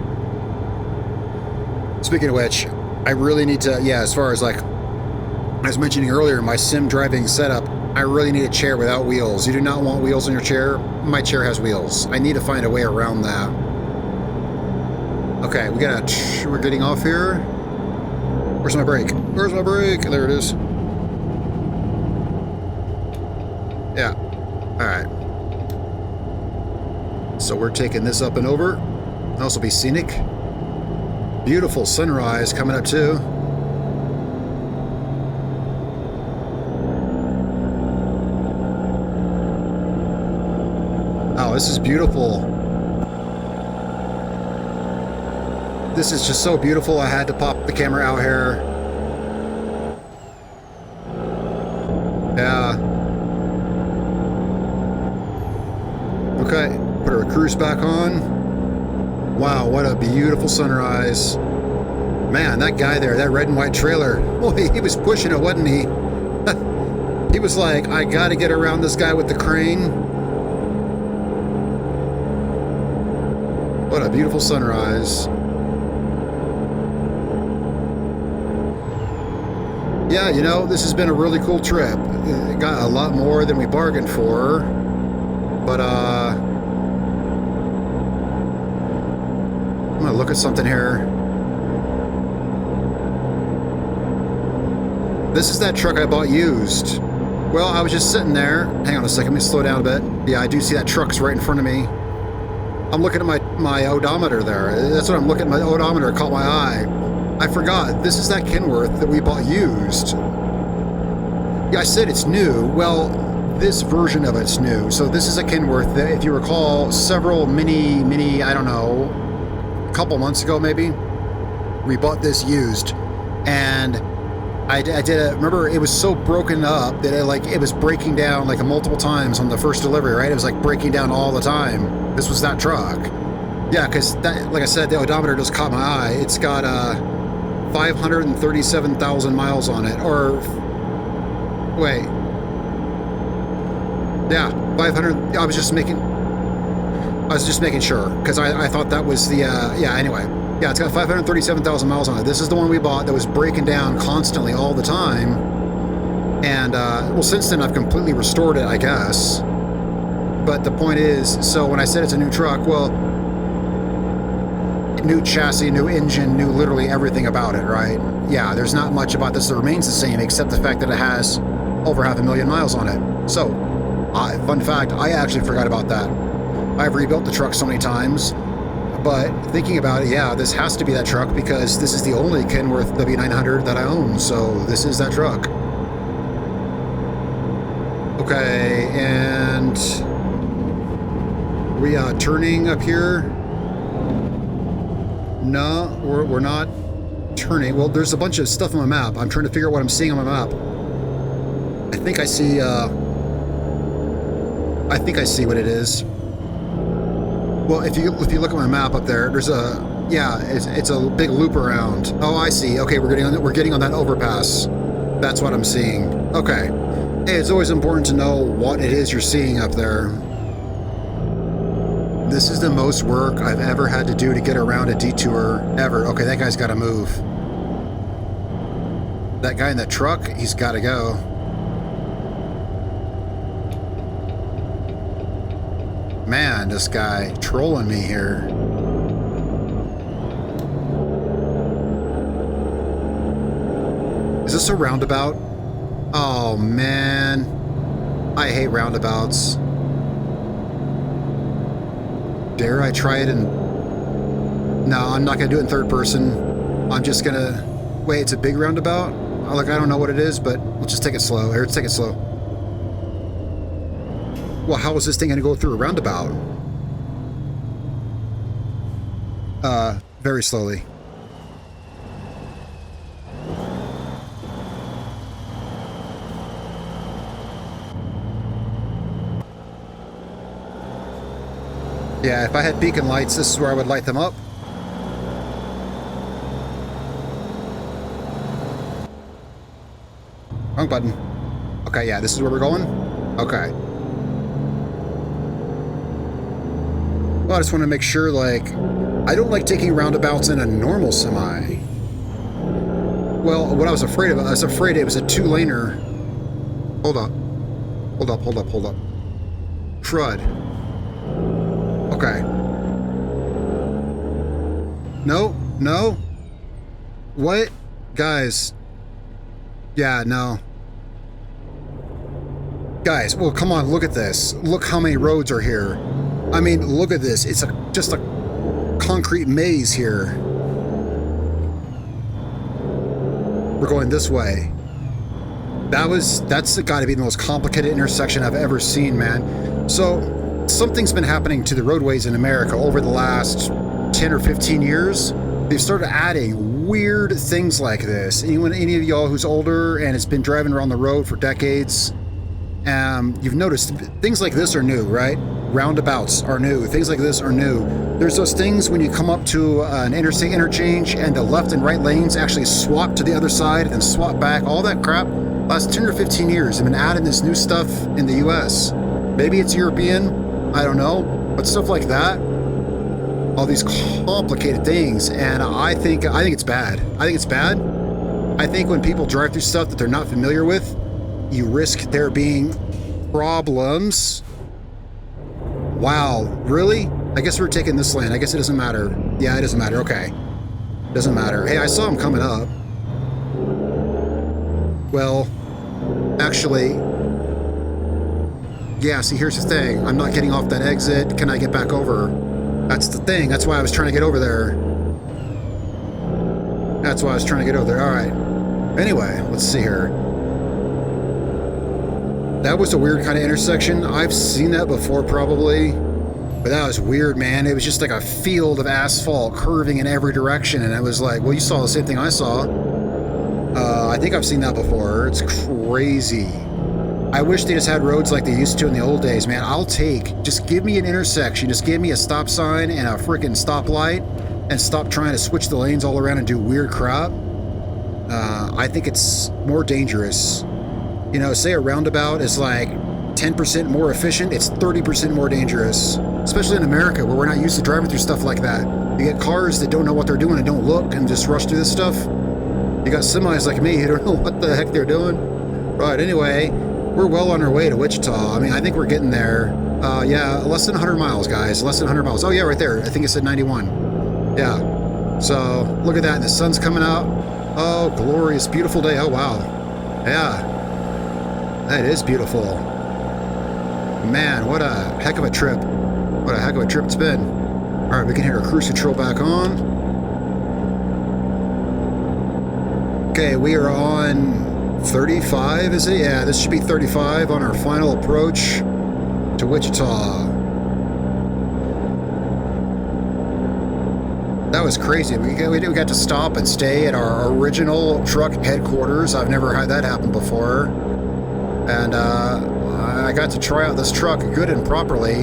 Speaking of which, I really need to, yeah, as far as like I was mentioning earlier, my sim driving setup, I really need a chair without wheels. You do not want wheels on your chair. My chair has wheels. I need to find a way around that. Okay, we're getting off here. Where's my brake? Where's my brake? There it is. Yeah. All right. So we're taking this up and over. It'll also be scenic. Beautiful sunrise coming up too. Oh, this is beautiful. This is just so beautiful. I had to pop the camera out here. Yeah. Okay, put our cruise back on. Wow, what a beautiful sunrise. Man, that guy there, that red and white trailer, boy, he was pushing it, wasn't he? He was like, I gotta get around this guy with the crane. What a beautiful sunrise. Yeah, you know, this has been a really cool trip. It got a lot more than we bargained for, but I'm gonna look at something here. This is that truck I bought used. Well, I was just sitting there. Hang on a second, let me slow down a bit. Yeah, I do see that truck's right in front of me. I'm looking at my odometer there. That's what I'm looking at. My odometer caught my eye. I forgot. This is that Kenworth that we bought used. Yeah, I said it's new. Well, this version of it's new. So this is a Kenworth that, if you recall, several mini, I don't know, a couple months ago maybe, we bought this used. And I did it. Remember, it was so broken up that it was breaking down like multiple times on the first delivery, right? It was like breaking down all the time. This was that truck. Yeah, because that, like I said, the odometer just caught my eye. It's got 537,000 miles on it. Or wait, yeah, 500. I was just making sure because I thought that was the yeah. Anyway. Yeah, it's got 537,000 miles on it. This is the one we bought that was breaking down constantly all the time. And, well, since then I've completely restored it, I guess. But the point is, so when I said it's a new truck, well, new chassis, new engine, new literally everything about it, right? Yeah, there's not much about this that remains the same except the fact that it has over 500,000 miles on it. So, fun fact, I actually forgot about that. I've rebuilt the truck so many times. But thinking about it, yeah, this has to be that truck because this is the only Kenworth W900 that I own. So this is that truck. Okay, and we are turning up here. No, we're not turning. Well, there's a bunch of stuff on my map. I'm trying to figure out what I'm seeing on my map. I think I see what it is. Well, if you look at my map up there, there's it's a big loop around. Oh, I see. Okay, we're getting on that overpass. That's what I'm seeing. Okay. Hey, it's always important to know what it is you're seeing up there. This is the most work I've ever had to do to get around a detour ever. Okay, that guy's got to move. That guy in that truck, he's got to go. Man, this guy trolling me here. Is this a roundabout? Oh, man. I hate roundabouts. Dare I try it in... No, I'm not going to do it in third person. I'm just going to... Wait, it's a big roundabout? I don't know what it is, but let's just take it slow. Here, let's take it slow. Well, how is this thing going to go through a roundabout? Very slowly. Yeah, if I had beacon lights, this is where I would light them up. Wrong button. Okay, yeah, this is where we're going? Okay. Well, I just want to make sure, like, I don't like taking roundabouts in a normal semi. Well, what I was afraid of, I was afraid it was a two-laner. Hold up. Hold up, hold up, hold up. Crud. Okay. No, no. What? Guys. Yeah, no. Guys, well, come on, look at this. Look how many roads are here. I mean, look at this. It's just a concrete maze here. We're going this way. That's got to be the most complicated intersection I've ever seen, man. So, something's been happening to the roadways in America over the last 10 or 15 years. They've started adding weird things like this. Any of y'all who's older and has been driving around the road for decades, you've noticed things like this are new, right? Roundabouts are new. Things like this are new. There's those things when you come up to an interstate interchange and the left and right lanes actually swap to the other side and swap back. All that crap. Last 10 or 15 years, they've been adding this new stuff in the U.S. Maybe it's European. I don't know. But stuff like that. All these complicated things. And I think it's bad. I think it's bad. I think when people drive through stuff that they're not familiar with, you risk there being problems. Wow, really? I guess we're taking this lane. I guess it doesn't matter. Yeah, it doesn't matter. Okay. Doesn't matter. Hey, I saw him coming up. Well, actually, yeah, see, here's the thing. I'm not getting off that exit. Can I get back over? That's the thing. That's why I was trying to get over there. That's why I was trying to get over there. All right. Anyway, let's see here. That was a weird kind of intersection. I've seen that before probably, but that was weird, man. It was just like a field of asphalt curving in every direction, and I was like, well, you saw the same thing I saw. I think I've seen that before. It's crazy. I wish they just had roads like they used to in the old days, man. Just give me an intersection. Just give me a stop sign and a freaking stoplight, and stop trying to switch the lanes all around and do weird crap. I think it's more dangerous. You know, say a roundabout is like 10% more efficient, it's 30% more dangerous. Especially in America, where we're not used to driving through stuff like that. You get cars that don't know what they're doing and don't look and just rush through this stuff. You got semis like me who don't know what the heck they're doing. Right, anyway, we're well on our way to Wichita. I mean, I think we're getting there. Yeah, less than 100 miles, guys. Less than 100 miles. Oh, yeah, right there. I think it said 91. Yeah. So, look at that. And the sun's coming out. Oh, glorious, beautiful day. Oh, wow. Yeah. That is beautiful. Man, what a heck of a trip. What a heck of a trip it's been. All right, we can hit our cruise control back on. Okay, we are on 35, is it? Yeah, this should be 35 on our final approach to Wichita. That was crazy. We got to stop and stay at our original truck headquarters. I've never had that happen before. And I got to try out this truck good and properly.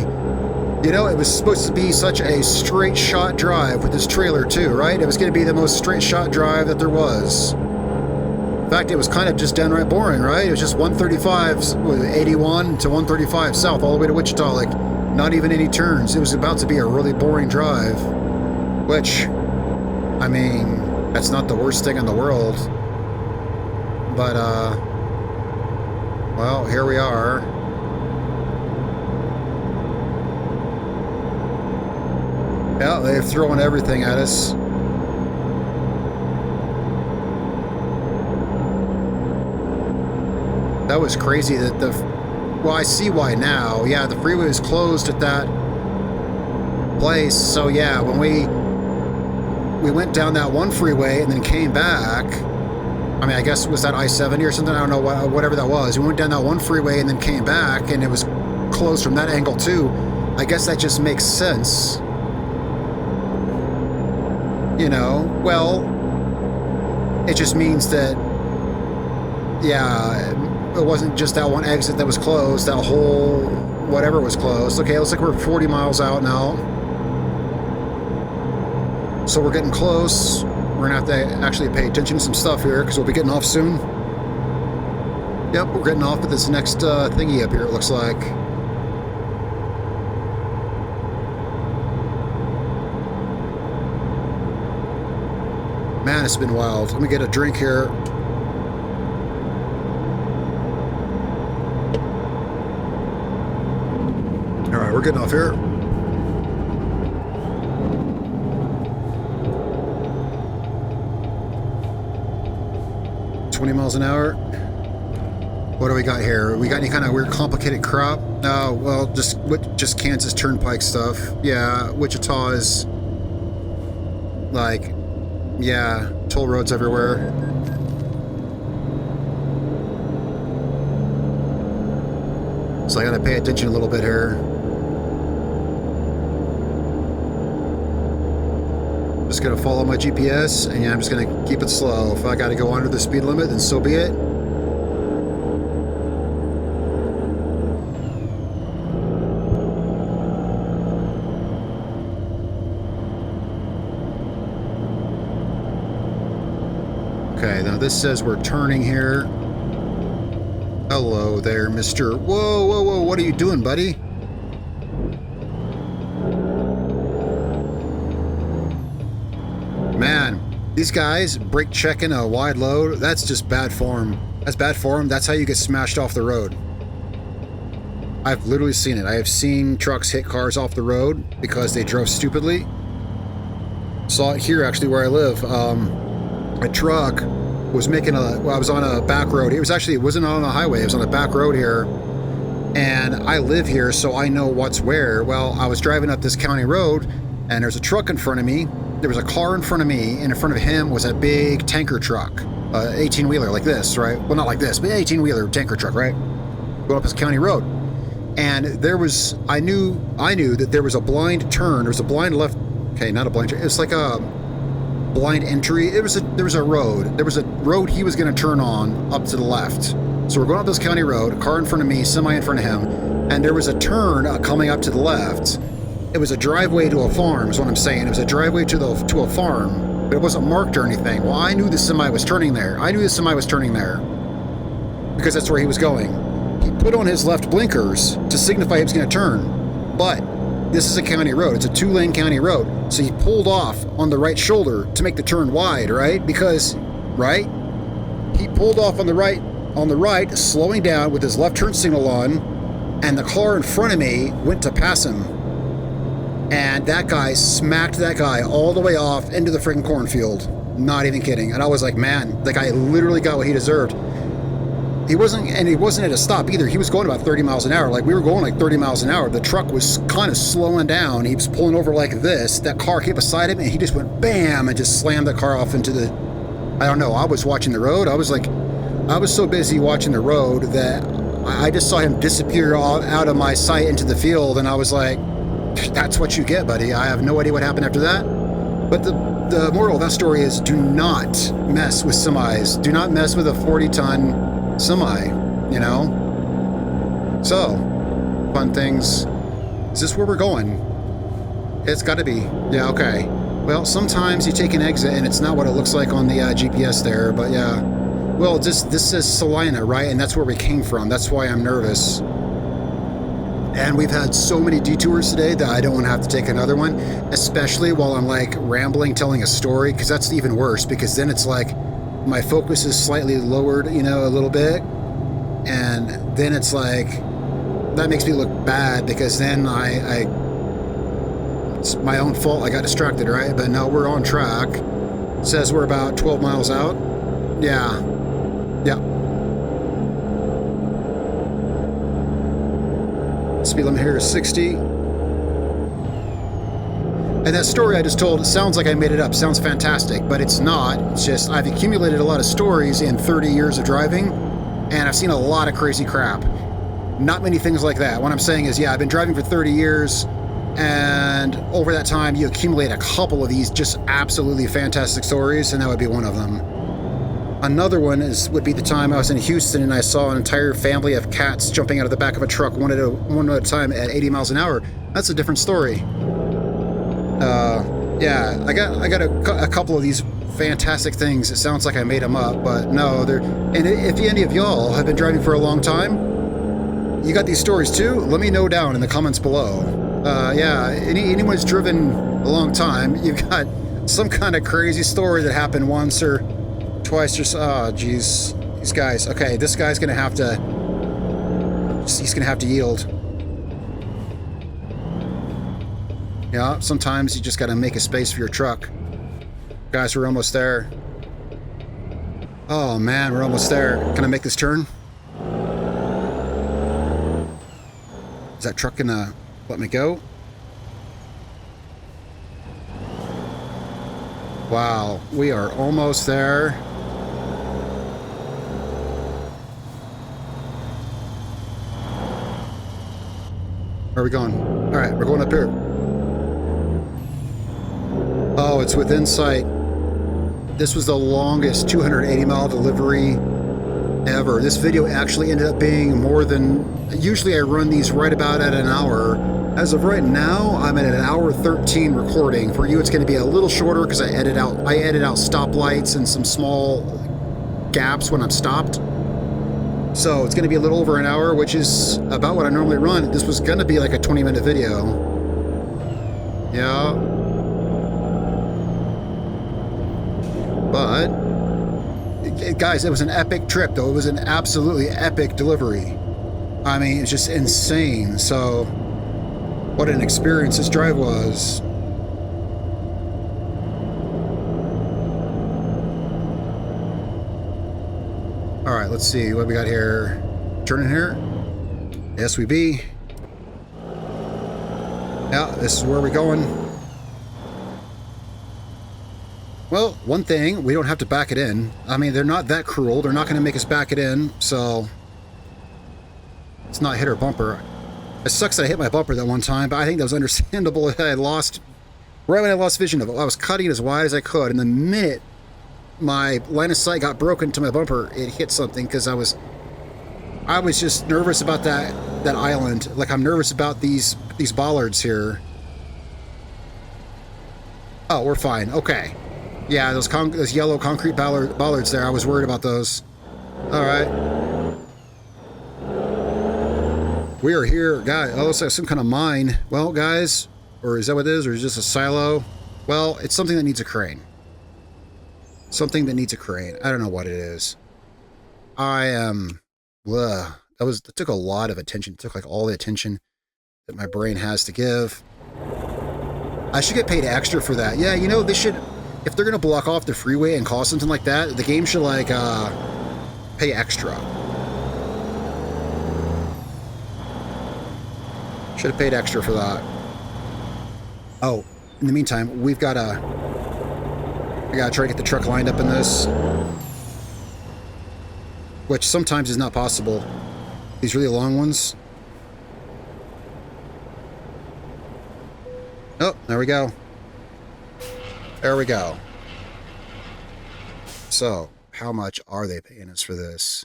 You know, it was supposed to be such a straight shot drive with this trailer too, right? It was going to be the most straight shot drive that there was. In fact, it was kind of just downright boring, right? It was just 135, 81 to 135 south all the way to Wichita, like not even any turns. It was about to be a really boring drive, which, I mean, that's not the worst thing in the world. But, well, here we are. Yeah, they're throwing everything at us. That was crazy that well, I see why now. Yeah, the freeway was closed at that place. So yeah, when we went down that one freeway and then came back, I mean, I guess was that I-70 or something? I don't know, whatever that was. We went down that one freeway and then came back, and it was closed from that angle too. I guess that just makes sense. You know, well, it just means that, yeah, it wasn't just that one exit that was closed, that whole whatever was closed. Okay, looks like we're 40 miles out now. So we're getting close. We're gonna have to actually pay attention to some stuff here because we'll be getting off soon. Yep, we're getting off at this next thingy up here, it looks like. Man, it's been wild. Let me get a drink here. All right, we're getting off here. $20 miles an hour. What do we got here? We got any kind of weird complicated crap? No, well, just Kansas Turnpike stuff. Yeah, Wichita is like, yeah, toll roads everywhere. So I gotta pay attention a little bit here. Just gonna follow my GPS, and yeah, I'm just gonna keep it slow. If I gotta go under the speed limit, then so be it. Okay, now this says we're turning here. Hello there, mister. Whoa, whoa, whoa, what are you doing, buddy? Man, these guys brake checking a wide load, that's just bad form. That's bad form. That's how you get smashed off the road. I've literally seen it. I have seen trucks hit cars off the road because they drove stupidly. Saw it here, actually, where I live. A truck was making well, I was on a back road. It wasn't on a highway. It was on a back road here. And I live here, so I know what's where. Well, I was driving up this county road, and there's a truck in front of me. There was a car in front of me, and in front of him was a big tanker truck, 18-wheeler like this, right? Well, not like this, but 18-wheeler tanker truck, right? Going up this county road, and I knew that there was a blind turn. There was a blind left. Okay, not a blind turn. It was like a blind entry. There was a road. There was a road he was going to turn on up to the left. So we're going up this county road. A car in front of me, semi in front of him, and there was a turn coming up to the left. It was a driveway to a farm, is what I'm saying. It was a driveway to a farm, but it wasn't marked or anything. Well, I knew the semi was turning there. Because that's where he was going. He put on his left blinkers to signify he was going to turn. But this is a county road. It's a 2-lane county road. So he pulled off on the right shoulder to make the turn wide, right? Because, right? He pulled off on the right, slowing down with his left turn signal on, and the car in front of me went to pass him. And that guy smacked that guy all the way off into the freaking cornfield. Not even kidding. And I was like, man, the guy literally got what he deserved. He wasn't at a stop either. He was going about 30 miles an hour. Like, we were going like 30 miles an hour. The truck was kind of slowing down. He was pulling over like this. That car came beside him, and he just went bam and just slammed the car off into the... I don't know. I was watching the road. I was so busy watching the road that I just saw him disappear out of my sight into the field, and I was like, that's what you get, buddy. I have no idea what happened after that. But the moral of that story is, do not mess with semis. Do not mess with a 40-ton semi, you know? So, fun things. Is this where we're going? It's got to be. Yeah, okay. Well, sometimes you take an exit and it's not what it looks like on the GPS there, but yeah. Well, this says Salina, right? And that's where we came from. That's why I'm nervous. And we've had so many detours today that I don't want to have to take another one, especially while I'm like rambling, telling a story, because that's even worse, because then it's like my focus is slightly lowered, you know, a little bit. And then it's like, that makes me look bad, because then it's my own fault. I got distracted, right? But no, we're on track. It says we're about 12 miles out. Yeah. Yeah. Speed limit here is 60. And that story I just told, it sounds like I made it up. Sounds fantastic, but it's not. It's just I've accumulated a lot of stories in 30 years of driving, and I've seen a lot of crazy crap. Not many things like that. What I'm saying is, yeah, I've been driving for 30 years, and over that time, you accumulate a couple of these just absolutely fantastic stories, and that would be one of them. Another one would be the time I was in Houston and I saw an entire family of cats jumping out of the back of a truck one at a time at 80 miles an hour. That's a different story. Yeah, I got a couple of these fantastic things. It sounds like I made them up, but no, they're. And if any of y'all have been driving for a long time, you got these stories too. Let me know down in the comments below. Yeah, anyone's driven a long time, you've got some kind of crazy story that happened once or twice or so. Oh, geez, these guys. Okay, this guy's gonna have to. He's gonna have to yield. Yeah, sometimes you just gotta make a space for your truck. Guys, we're almost there. Oh man, we're almost there. Can I make this turn? Is that truck gonna let me go? Wow, we are almost there. Where are we going? All right, we're going up here. Oh, it's within sight. This was the longest 280-mile delivery ever. This video actually ended up being more than... Usually I run these right about at an hour. As of right now, I'm at an hour 13 recording. For you, it's going to be a little shorter because I edit out stoplights and some small gaps when I'm stopped. So it's going to be a little over an hour, which is about what I normally run. This was going to be like a 20-minute video. Yeah. But, guys, it was an epic trip, though. It was an absolutely epic delivery. I mean, it's just insane. So, what an experience this drive was. All right, let's see what we got here. Turning here. Yes, we be. Yeah, this is where we're going. Well, one thing, we don't have to back it in. I mean, they're not that cruel. They're not going to make us back it in, so it's not hit our bumper. It sucks that I hit my bumper that one time, but I think that was understandable. I lost, right when I lost vision of it, I was cutting as wide as I could, and the minute my line of sight got broken to my bumper, it hit something because I was just nervous about that island. Like, I'm nervous about these bollards here. Oh, we're fine. Okay. Yeah, those yellow concrete bollards there, I was worried about those. All right. We are here, guys. Oh, looks like some kind of mine. Well, guys, or is that what it is? Or is it just a silo? Well, it's something that needs a crane. Something that needs a crane. I don't know what it is. I am... That took a lot of attention. It took like all the attention that my brain has to give. I should get paid extra for that. Yeah, you know, they should... If they're going to block off the freeway and cause something like that, the game should, like, pay extra. Should have paid extra for that. Oh, in the meantime, we gotta try to get the truck lined up in this. Which sometimes is not possible. These really long ones. Oh, there we go. There we go. So, how much are they paying us for this?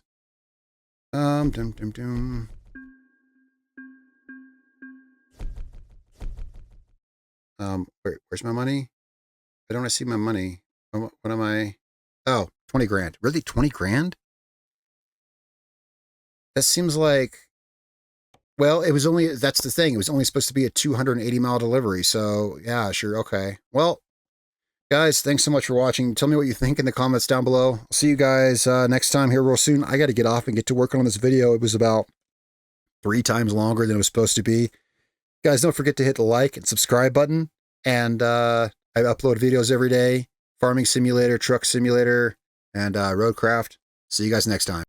Wait, where's my money? I don't see my money. What am I? Oh, 20 grand. Really? 20 grand? That seems like... Well, it was only... That's the thing. It was only supposed to be a 280-mile delivery. So, yeah, sure. Okay. Well, guys, thanks so much for watching. Tell me what you think in the comments down below. I'll see you guys next time here real soon. I got to get off and get to work on this video. It was about 3 times longer than it was supposed to be. Guys, don't forget to hit the like and subscribe button. And I upload videos every day. Farming simulator, truck simulator, and roadcraft. See you guys next time.